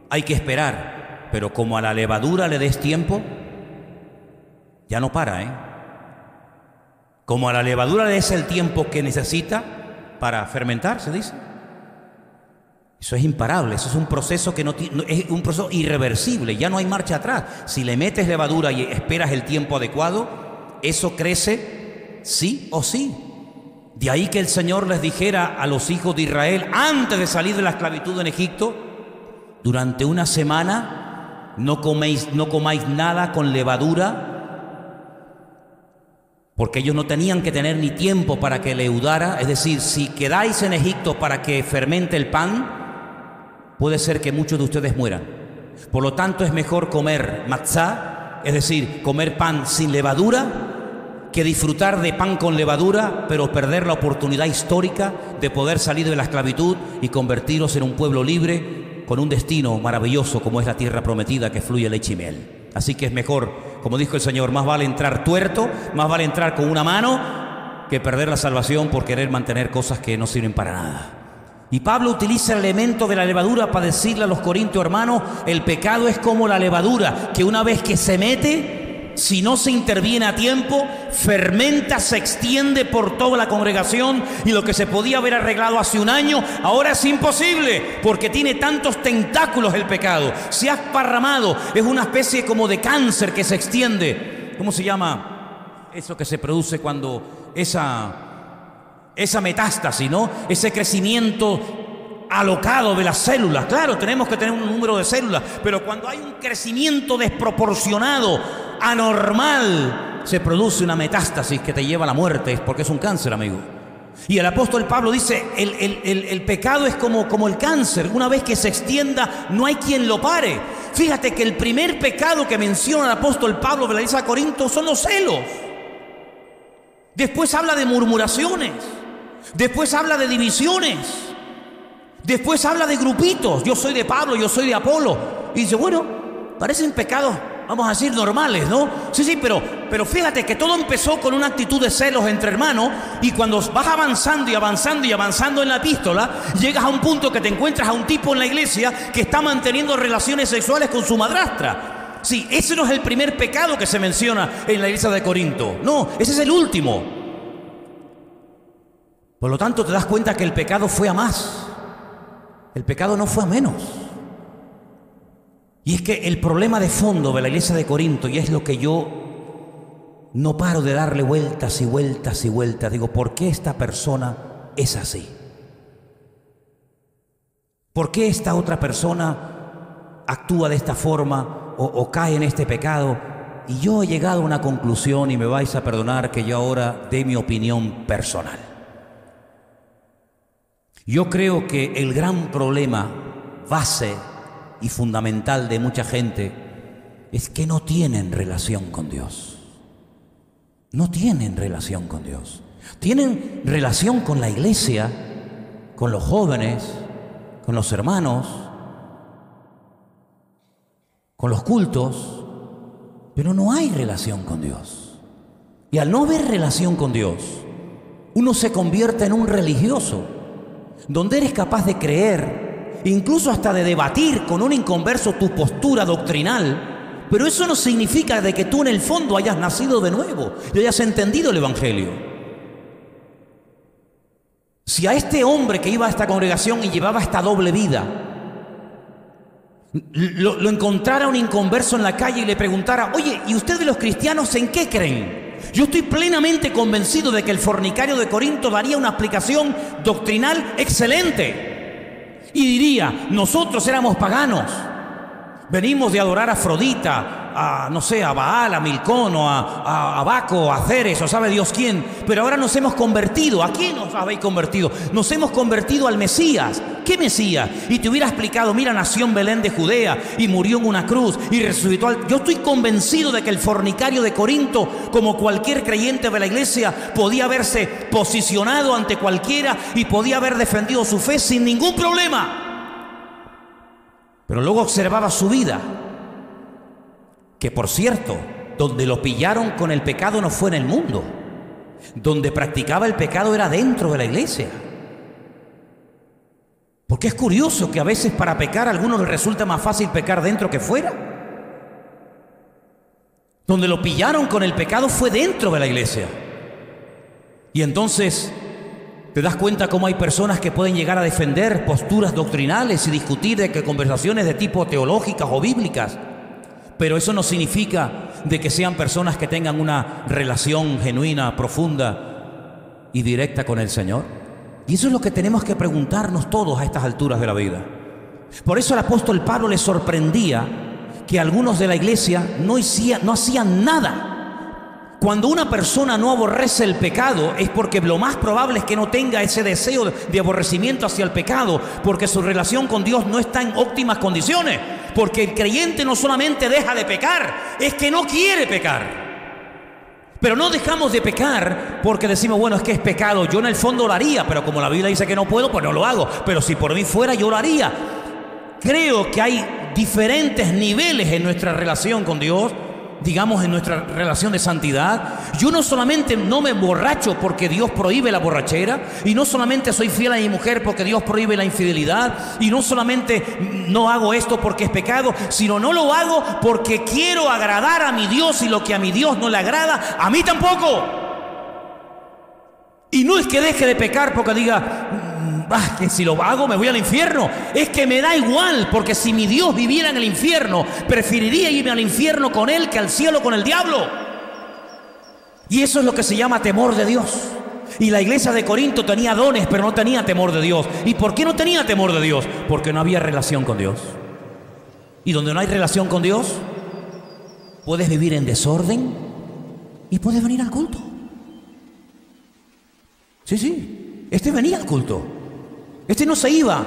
Hay que esperar, pero como a la levadura le des tiempo, ya no para, Como a la levadura le des el tiempo que necesita para fermentar, se dice. Eso es imparable, eso es un proceso que es un proceso irreversible, ya no hay marcha atrás. Si le metes levadura y esperas el tiempo adecuado, eso crece sí o sí. De ahí que el Señor les dijera a los hijos de Israel, antes de salir de la esclavitud en Egipto: durante una semana no comáis nada con levadura, porque ellos no tenían que tener ni tiempo para que leudara. Es decir, si quedáis en Egipto para que fermente el pan, puede ser que muchos de ustedes mueran. Por lo tanto, es mejor comer matzá, es decir, comer pan sin levadura, que disfrutar de pan con levadura, pero perder la oportunidad histórica de poder salir de la esclavitud y convertiros en un pueblo libre con un destino maravilloso como es la tierra prometida que fluye leche y miel. Así que es mejor, como dijo el Señor, más vale entrar tuerto, más vale entrar con una mano que perder la salvación por querer mantener cosas que no sirven para nada. Y Pablo utiliza el elemento de la levadura para decirle a los corintios, hermanos, el pecado es como la levadura, que una vez que se mete, si no se interviene a tiempo, fermenta, se extiende por toda la congregación, y lo que se podía haber arreglado hace un año, ahora es imposible, porque tiene tantos tentáculos el pecado. Se ha esparramado, es una especie como de cáncer que se extiende. ¿Cómo se llama eso que se produce cuando esa metástasis, ¿no? Ese crecimiento alocado de las células. Claro, tenemos que tener un número de células, pero cuando hay un crecimiento desproporcionado, anormal, se produce una metástasis que te lleva a la muerte, porque es un cáncer, amigo. Y el apóstol Pablo dice, el pecado es como el cáncer. Una vez que se extienda, no hay quien lo pare. Fíjate que el primer pecado que menciona el apóstol Pablo de la iglesia de Corinto son los celos. Después habla de murmuraciones. Después habla de divisiones. Después habla de grupitos. Yo soy de Pablo, yo soy de Apolo. Y dice, bueno, parecen pecados, vamos a decir, normales, ¿no? Sí, pero fíjate que todo empezó con una actitud de celos entre hermanos, y cuando vas avanzando y avanzando y avanzando en la epístola, llegas a un punto que te encuentras a un tipo en la iglesia que está manteniendo relaciones sexuales con su madrastra. Sí, ese no es el primer pecado que se menciona en la iglesia de Corinto. No, ese es el último. Por lo tanto, te das cuenta que el pecado fue a más. El pecado no fue a menos. Y es que el problema de fondo de la iglesia de Corinto, y es lo que yo no paro de darle vueltas y vueltas y vueltas, digo, ¿por qué esta persona es así? ¿Por qué esta otra persona actúa de esta forma o cae en este pecado? Y yo he llegado a una conclusión, y me vais a perdonar que yo ahora dé mi opinión personal. Yo creo que el gran problema base y fundamental de mucha gente es que no tienen relación con Dios. No tienen relación con Dios. Tienen relación con la iglesia, con los jóvenes, con los hermanos, con los cultos, pero no hay relación con Dios. Y al no haber relación con Dios, uno se convierte en un religioso, donde eres capaz de creer, incluso hasta de debatir con un inconverso tu postura doctrinal, pero eso no significa de que tú en el fondo hayas nacido de nuevo y hayas entendido el Evangelio. Si a este hombre que iba a esta congregación y llevaba esta doble vida, lo encontrara un inconverso en la calle y le preguntara, oye, ¿y ustedes los cristianos en qué creen? Yo estoy plenamente convencido de que el fornicario de Corinto daría una explicación doctrinal excelente. Y diría, nosotros éramos paganos. Venimos de adorar a Afrodita, a Baal, a Milcón, a Baco, a Ceres, o sabe Dios quién. Pero ahora nos hemos convertido. ¿A quién nos habéis convertido? Nos hemos convertido al Mesías. ¿Qué Mesías? Y te hubiera explicado, mira, nació en Belén de Judea y murió en una cruz y resucitó. Yo estoy convencido de que el fornicario de Corinto, como cualquier creyente de la iglesia, podía haberse posicionado ante cualquiera y podía haber defendido su fe sin ningún problema. Pero luego observaba su vida, que por cierto, donde lo pillaron con el pecado no fue en el mundo. Donde practicaba el pecado era dentro de la iglesia. Porque es curioso que a veces para pecar a algunos les resulta más fácil pecar dentro que fuera. Donde lo pillaron con el pecado fue dentro de la iglesia. Y entonces te das cuenta cómo hay personas que pueden llegar a defender posturas doctrinales y discutir de que conversaciones de tipo teológicas o bíblicas, pero eso no significa de que sean personas que tengan una relación genuina, profunda y directa con el Señor. Y eso es lo que tenemos que preguntarnos todos a estas alturas de la vida. Por eso al apóstol Pablo le sorprendía que algunos de la iglesia no hacían nada Cuando una persona no aborrece el pecado es porque lo más probable es que no tenga ese deseo de aborrecimiento hacia el pecado, porque su relación con Dios no está en óptimas condiciones. Porque el creyente no solamente deja de pecar, es que no quiere pecar. Pero no dejamos de pecar porque decimos, bueno, es que es pecado, yo en el fondo lo haría, pero como la Biblia dice que no puedo, pues no lo hago. Pero si por mí fuera, yo lo haría. Creo que hay diferentes niveles en nuestra relación con Dios, digamos en nuestra relación de santidad. Yo no solamente no me emborracho porque Dios prohíbe la borrachera, y no solamente soy fiel a mi mujer porque Dios prohíbe la infidelidad, y no solamente no hago esto porque es pecado, sino no lo hago porque quiero agradar a mi Dios, y lo que a mi Dios no le agrada, a mí tampoco. Y no es que deje de pecar porque diga, que si lo hago me voy al infierno. Es que me da igual, porque si mi Dios viviera en el infierno, preferiría irme al infierno con Él que al cielo con el diablo. Y eso es lo que se llama temor de Dios. Y la iglesia de Corinto tenía dones, pero no tenía temor de Dios. ¿Y por qué no tenía temor de Dios? Porque no había relación con Dios. Y donde no hay relación con Dios, puedes vivir en desorden y puedes venir al culto. Sí, este venía al culto. Este no se iba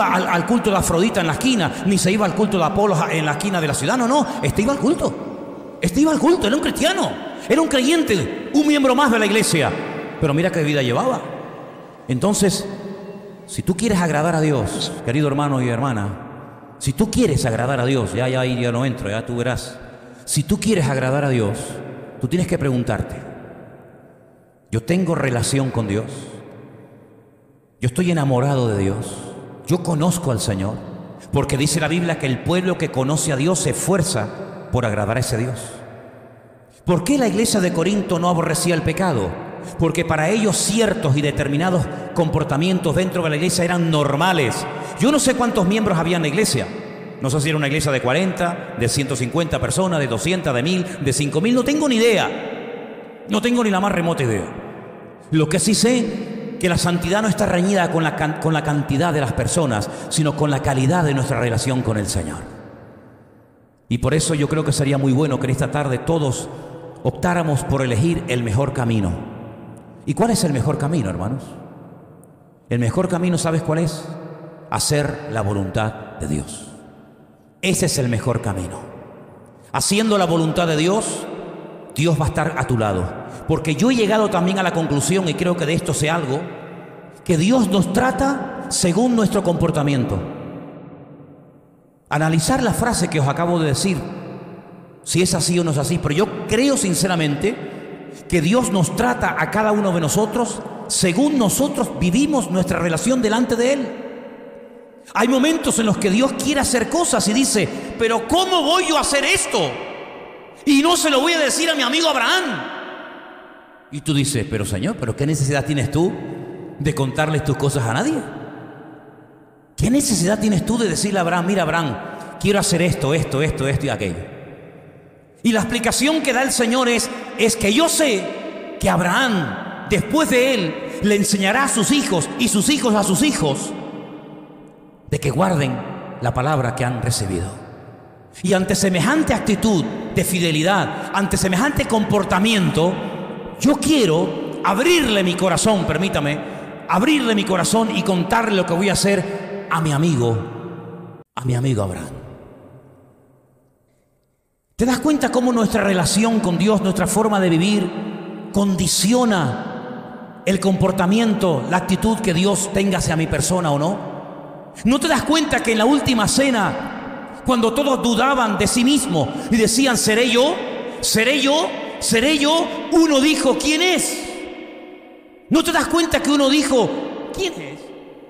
al culto de Afrodita en la esquina, ni se iba al culto de Apolo en la esquina de la ciudad. No, este iba al culto. Era un cristiano, era un creyente, un miembro más de la iglesia. Pero mira qué vida llevaba. Entonces, si tú quieres agradar a Dios, querido hermano y hermana, si tú quieres agradar a Dios, ya no entro, ya tú verás. Si tú quieres agradar a Dios, tú tienes que preguntarte, ¿yo tengo relación con Dios? Yo estoy enamorado de Dios. Yo conozco al Señor. Porque dice la Biblia que el pueblo que conoce a Dios se esfuerza por agradar a ese Dios. ¿Por qué la iglesia de Corinto no aborrecía el pecado? Porque para ellos ciertos y determinados comportamientos dentro de la iglesia eran normales. Yo no sé cuántos miembros había en la iglesia. No sé si era una iglesia de 40, de 150 personas, de 200, de 1000, de 5000. No tengo ni idea. No tengo ni la más remota idea. Lo que sí sé, que la santidad no está reñida con la cantidad de las personas, sino con la calidad de nuestra relación con el Señor. Y por eso yo creo que sería muy bueno que en esta tarde todos optáramos por elegir el mejor camino. ¿Y cuál es el mejor camino, hermanos? El mejor camino, ¿sabes cuál es? Hacer la voluntad de Dios. Ese es el mejor camino. Haciendo la voluntad de Dios, Dios va a estar a tu lado. Porque yo he llegado también a la conclusión, y creo que de esto sé algo, que Dios nos trata según nuestro comportamiento. Analizar la frase que os acabo de decir, si es así o no es así, pero yo creo sinceramente que Dios nos trata a cada uno de nosotros según nosotros vivimos nuestra relación delante de Él. Hay momentos en los que Dios quiere hacer cosas y dice, pero ¿cómo voy yo a hacer esto? Y no se lo voy a decir a mi amigo Abraham. Y tú dices, pero Señor, ¿pero qué necesidad tienes tú de contarles tus cosas a nadie? ¿Qué necesidad tienes tú de decirle a Abraham, mira Abraham, quiero hacer esto y aquello? Y la explicación que da el Señor es que yo sé que Abraham, después de él, le enseñará a sus hijos y sus hijos a sus hijos de que guarden la palabra que han recibido. Y ante semejante actitud de fidelidad, ante semejante comportamiento, yo quiero abrirle mi corazón, permítame, abrirle mi corazón y contarle lo que voy a hacer a mi amigo Abraham. ¿Te das cuenta cómo nuestra relación con Dios, nuestra forma de vivir, condiciona el comportamiento, la actitud que Dios tenga hacia mi persona o no? ¿No te das cuenta que en la última cena, cuando todos dudaban de sí mismos y decían, ¿seré yo? ¿Seré yo? ¿Seré yo? Uno dijo, ¿quién es? ¿No te das cuenta que uno dijo, ¿quién es?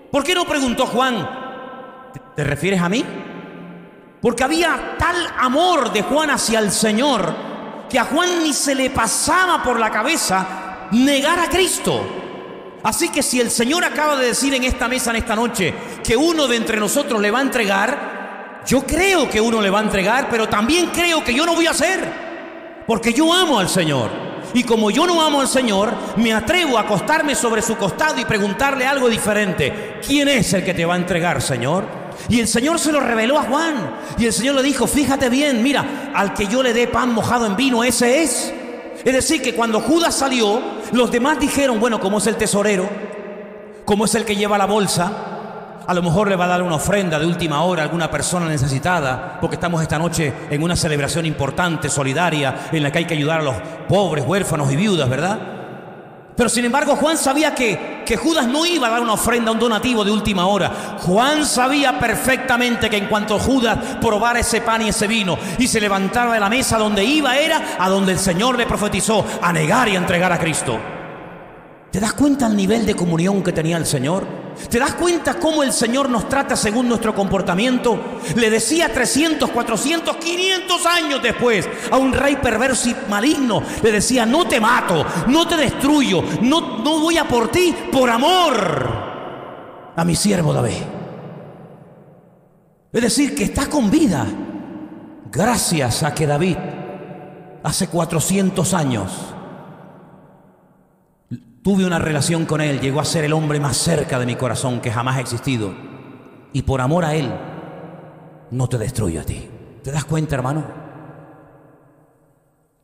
¿Por qué no preguntó Juan? ¿Te refieres a mí? Porque había tal amor de Juan hacia el Señor que a Juan ni se le pasaba por la cabeza negar a Cristo. Así que si el Señor acaba de decir en esta mesa, en esta noche, que uno de entre nosotros le va a entregar, yo creo que uno le va a entregar, pero también creo que yo no voy a hacer. Porque yo amo al Señor. Y como yo no amo al Señor, me atrevo a acostarme sobre su costado y preguntarle algo diferente. ¿Quién es el que te va a entregar, Señor? Y el Señor se lo reveló a Juan. Y el Señor le dijo, fíjate bien, mira, al que yo le dé pan mojado en vino, ese es. Es decir, que cuando Judas salió, los demás dijeron, bueno, como es el tesorero, como es el que lleva la bolsa, a lo mejor le va a dar una ofrenda de última hora a alguna persona necesitada, porque estamos esta noche en una celebración importante, solidaria, en la que hay que ayudar a los pobres, huérfanos y viudas, ¿verdad? Pero sin embargo, Juan sabía que Judas no iba a dar una ofrenda, un donativo de última hora. Juan sabía perfectamente que en cuanto Judas probara ese pan y ese vino y se levantara de la mesa, donde iba era a donde el Señor le profetizó, a negar y a entregar a Cristo. ¿Te das cuenta el nivel de comunión que tenía el Señor? ¿Te das cuenta cómo el Señor nos trata según nuestro comportamiento? Le decía 300, 400, 500 años después a un rey perverso y maligno, le decía, no te mato, no te destruyo, no voy a por ti, por amor a mi siervo David. Es decir, que está con vida gracias a que David hace 400 años tuve una relación con él, llegó a ser el hombre más cerca de mi corazón que jamás ha existido. Y por amor a él, no te destruyo a ti. ¿Te das cuenta, hermano?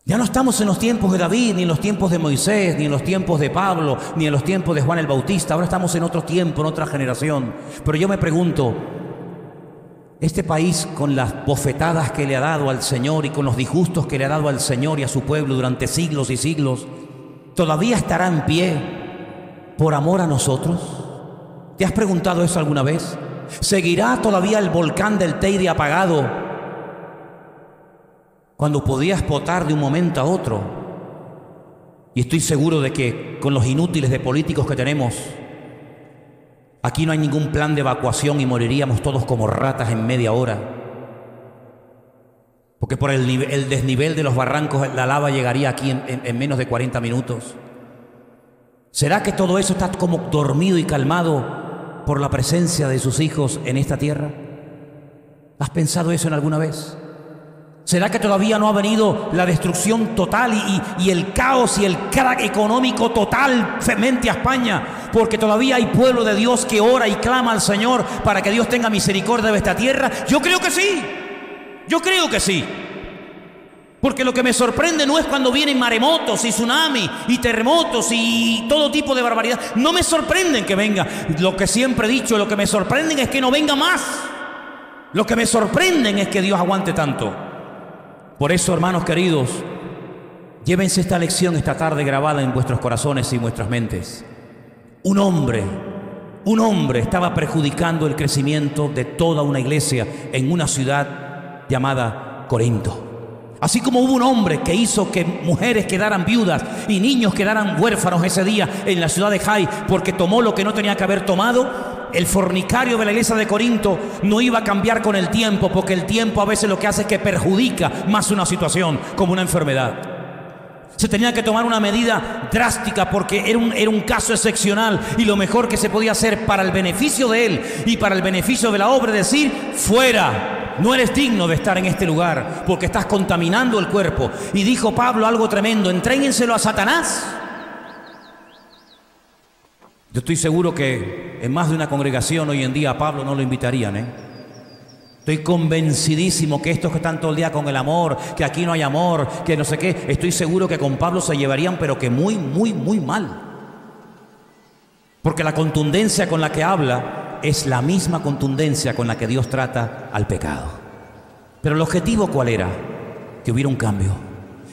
Ya no estamos en los tiempos de David, ni en los tiempos de Moisés, ni en los tiempos de Pablo, ni en los tiempos de Juan el Bautista. Ahora estamos en otro tiempo, en otra generación. Pero yo me pregunto, este país, con las bofetadas que le ha dado al Señor y con los disgustos que le ha dado al Señor y a su pueblo durante siglos y siglos, ¿todavía estará en pie por amor a nosotros? ¿Te has preguntado eso alguna vez? ¿Seguirá todavía el volcán del Teide apagado cuando podía explotar de un momento a otro? Y estoy seguro de que con los inútiles de políticos que tenemos, aquí no hay ningún plan de evacuación y moriríamos todos como ratas en media hora. Porque por el desnivel de los barrancos la lava llegaría aquí en menos de 40 minutos. ¿Será que todo eso está como dormido y calmado por la presencia de sus hijos en esta tierra? ¿Has pensado eso en alguna vez? ¿Será que todavía no ha venido la destrucción total y el caos y el crack económico totalmente a España? Porque todavía hay pueblo de Dios que ora y clama al Señor para que Dios tenga misericordia de esta tierra. Yo creo que sí. Yo creo que sí. Porque lo que me sorprende no es cuando vienen maremotos y tsunamis y terremotos y todo tipo de barbaridad. No me sorprenden que venga. Lo que siempre he dicho, lo que me sorprenden es que no venga más. Lo que me sorprenden es que Dios aguante tanto. Por eso, hermanos queridos, llévense esta lección esta tarde grabada en vuestros corazones y vuestras mentes. Un hombre estaba perjudicando el crecimiento de toda una iglesia en una ciudad llamada Corinto. Así como hubo un hombre que hizo que mujeres quedaran viudas y niños quedaran huérfanos ese día en la ciudad de Jai porque tomó lo que no tenía que haber tomado, el fornicario de la iglesia de Corinto no iba a cambiar con el tiempo, porque el tiempo a veces lo que hace es que perjudica más una situación, como una enfermedad. Se tenía que tomar una medida drástica porque era un caso excepcional, y lo mejor que se podía hacer para el beneficio de él y para el beneficio de la obra es decir, fuera. No eres digno de estar en este lugar porque estás contaminando el cuerpo. Y dijo Pablo algo tremendo: entréguenselo a Satanás. Yo estoy seguro que en más de una congregación hoy en día a Pablo no lo invitarían, Estoy convencidísimo que estos que están todo el día con el amor, que aquí no hay amor, que no sé qué, estoy seguro que con Pablo se llevarían, pero que muy, muy, muy mal. Porque la contundencia con la que habla es la misma contundencia con la que Dios trata al pecado. Pero el objetivo, ¿cuál era? Que hubiera un cambio.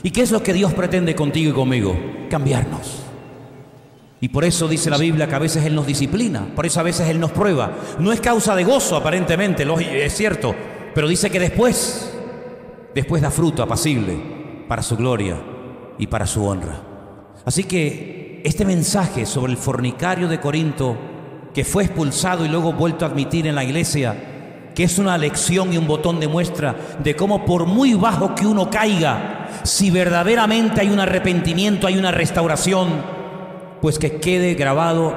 ¿Y qué es lo que Dios pretende contigo y conmigo? Cambiarnos. Y por eso dice la Biblia que a veces Él nos disciplina, por eso a veces Él nos prueba. No es causa de gozo aparentemente, es cierto, pero dice que después da fruto apacible para su gloria y para su honra. Así que este mensaje sobre el fornicario de Corinto, que fue expulsado y luego vuelto a admitir en la iglesia, que es una lección y un botón de muestra de cómo por muy bajo que uno caiga, si verdaderamente hay un arrepentimiento, hay una restauración, pues que quede grabado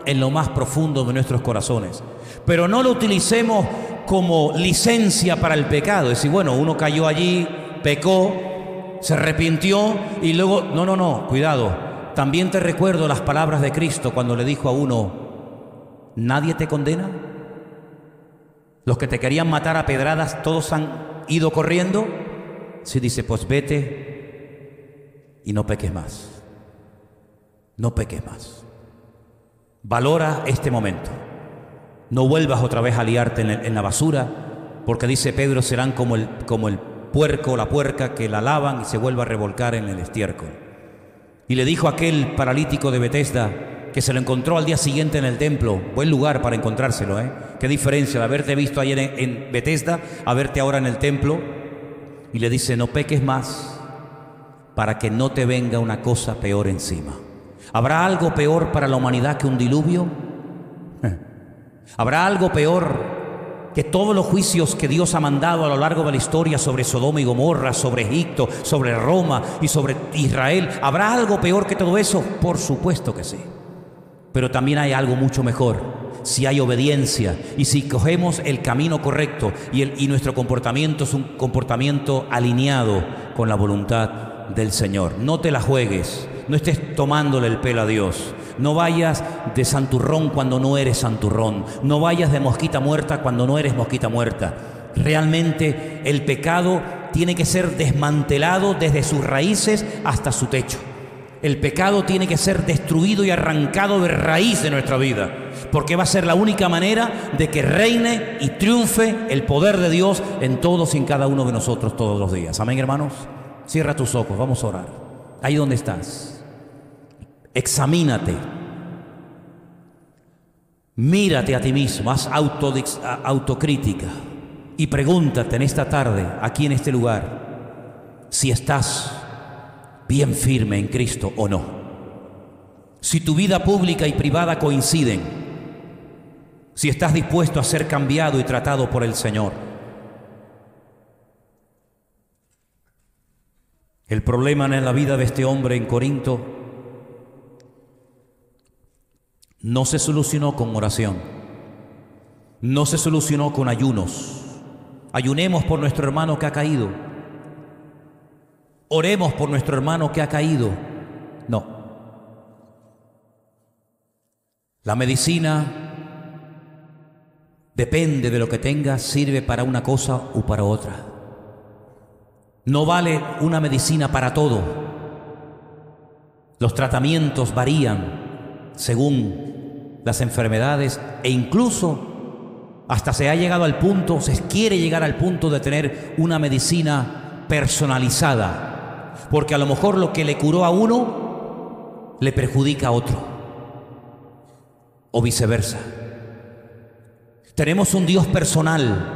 en lo más profundo de nuestros corazones. Pero no lo utilicemos como licencia para el pecado. Es decir, bueno, uno cayó allí, pecó, se arrepintió y luego... No, cuidado. También te recuerdo las palabras de Cristo cuando le dijo a uno: ¿nadie te condena? Los que te querían matar a pedradas, ¿todos han ido corriendo? Sí, dice, pues vete y no peques más. No peques más. Valora este momento. No vuelvas otra vez a liarte en la basura, porque dice Pedro, serán como el puerco o la puerca que la lavan y se vuelve a revolcar en el estiércol. Y le dijo a aquel paralítico de Betesda, que se lo encontró al día siguiente en el templo, buen lugar para encontrárselo, ¿eh? Qué diferencia de haberte visto ayer en Betesda a verte ahora en el templo. Y le dice, no peques más para que no te venga una cosa peor encima. ¿Habrá algo peor para la humanidad que un diluvio? ¿Habrá algo peor que todos los juicios que Dios ha mandado a lo largo de la historia sobre Sodoma y Gomorra, sobre Egipto, sobre Roma y sobre Israel? ¿Habrá algo peor que todo eso? Por supuesto que sí. Pero también hay algo mucho mejor. Si hay obediencia y si cogemos el camino correcto y nuestro comportamiento es un comportamiento alineado con la voluntad del Señor. No te la juegues, no estés tomándole el pelo a Dios. No vayas de santurrón cuando no eres santurrón. No vayas de mosquita muerta cuando no eres mosquita muerta. Realmente el pecado tiene que ser desmantelado desde sus raíces hasta su techo. El pecado tiene que ser destruido y arrancado de raíz de nuestra vida, porque va a ser la única manera de que reine y triunfe el poder de Dios en todos y en cada uno de nosotros todos los días. Amén, hermanos. Cierra tus ojos, vamos a orar. Ahí donde estás, examínate, mírate a ti mismo, haz autocrítica y pregúntate en esta tarde, aquí en este lugar, si estás bien firme en Cristo o no. Si tu vida pública y privada coinciden, si estás dispuesto a ser cambiado y tratado por el Señor. El problema en la vida de este hombre en Corinto no se solucionó con oración, no se solucionó con ayunos. Ayunemos por nuestro hermano que ha caído. Oremos por nuestro hermano que ha caído. No. La medicina, depende de lo que tengas, sirve para una cosa o para otra. No vale una medicina para todo. Los tratamientos varían según las enfermedades e incluso hasta se ha llegado al punto, se quiere llegar al punto de tener una medicina personalizada, porque a lo mejor lo que le curó a uno le perjudica a otro o viceversa. Tenemos un Dios personal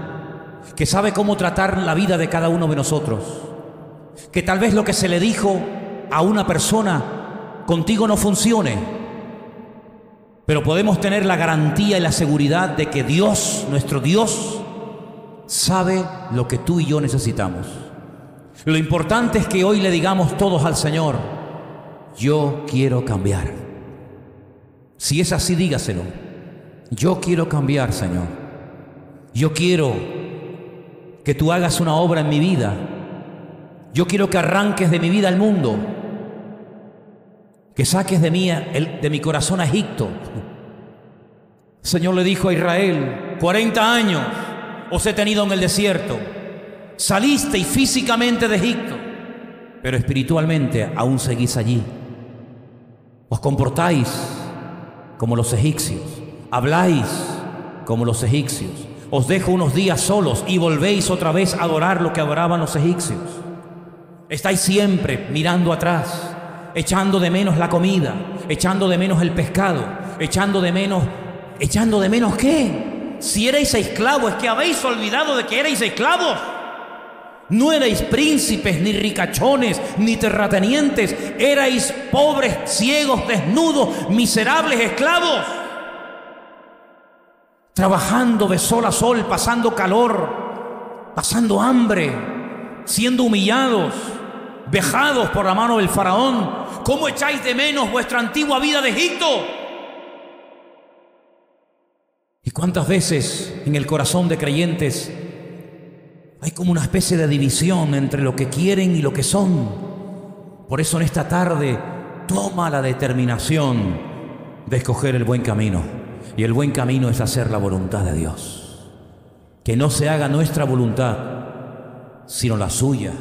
que sabe cómo tratar la vida de cada uno de nosotros, que tal vez lo que se le dijo a una persona contigo no funcione, pero podemos tener la garantía y la seguridad de que Dios, nuestro Dios, sabe lo que tú y yo necesitamos. Lo importante es que hoy le digamos todos al Señor, yo quiero cambiar. Si es así, dígaselo. Yo quiero cambiar, Señor. Yo quiero que tú hagas una obra en mi vida. Yo quiero que arranques de mi vida al mundo, que saques de mi corazón a Egipto. El Señor le dijo a Israel, 40 años os he tenido en el desierto. Salisteis físicamente de Egipto, pero espiritualmente aún seguís allí. Os comportáis como los egipcios, habláis como los egipcios. Os dejo unos días solos y volvéis otra vez a adorar lo que adoraban los egipcios. Estáis siempre mirando atrás, echando de menos la comida, echando de menos el pescado, echando de menos ¿qué? Si erais esclavos, es que habéis olvidado de que erais esclavos. No erais príncipes, ni ricachones, ni terratenientes. Erais pobres, ciegos, desnudos, miserables esclavos. Trabajando de sol a sol, pasando calor, pasando hambre, siendo humillados, vejados por la mano del faraón. ¿Cómo echáis de menos vuestra antigua vida de Egipto? ¿Y cuántas veces en el corazón de creyentes hay como una especie de división entre lo que quieren y lo que son? Por eso en esta tarde toma la determinación de escoger el buen camino. Y el buen camino es hacer la voluntad de Dios. Que no se haga nuestra voluntad, sino la suya.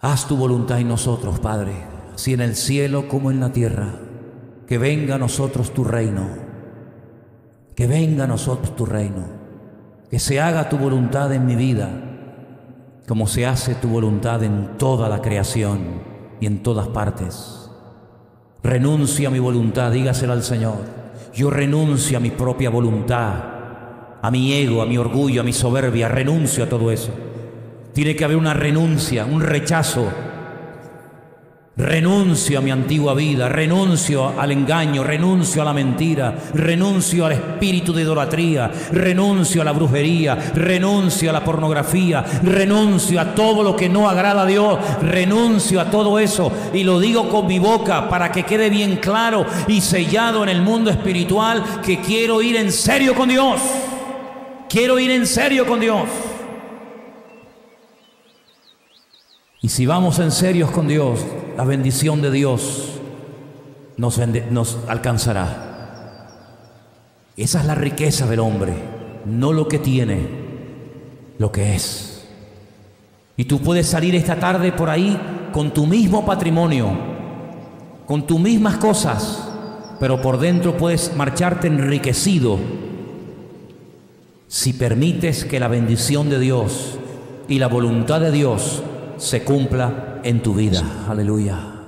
Haz tu voluntad en nosotros, Padre, así en el cielo como en la tierra. Que venga a nosotros tu reino. Que venga a nosotros tu reino. Que se haga tu voluntad en mi vida, como se hace tu voluntad en toda la creación y en todas partes. Renuncio a mi voluntad, dígaselo al Señor. Yo renuncio a mi propia voluntad, a mi ego, a mi orgullo, a mi soberbia. Renuncio a todo eso. Tiene que haber una renuncia, un rechazo. Renuncio a mi antigua vida, renuncio al engaño, renuncio a la mentira, renuncio al espíritu de idolatría, renuncio a la brujería, renuncio a la pornografía, renuncio a todo lo que no agrada a Dios, renuncio a todo eso, y lo digo con mi boca para que quede bien claro y sellado en el mundo espiritual que quiero ir en serio con Dios. Quiero ir en serio con Dios. Y si vamos en serios con Dios, la bendición de Dios nos alcanzará. Esa es la riqueza del hombre, no lo que tiene, lo que es. Y tú puedes salir esta tarde por ahí con tu mismo patrimonio, con tus mismas cosas, pero por dentro puedes marcharte enriquecido si permites que la bendición de Dios y la voluntad de Dios se cumpla en tu vida. Aleluya.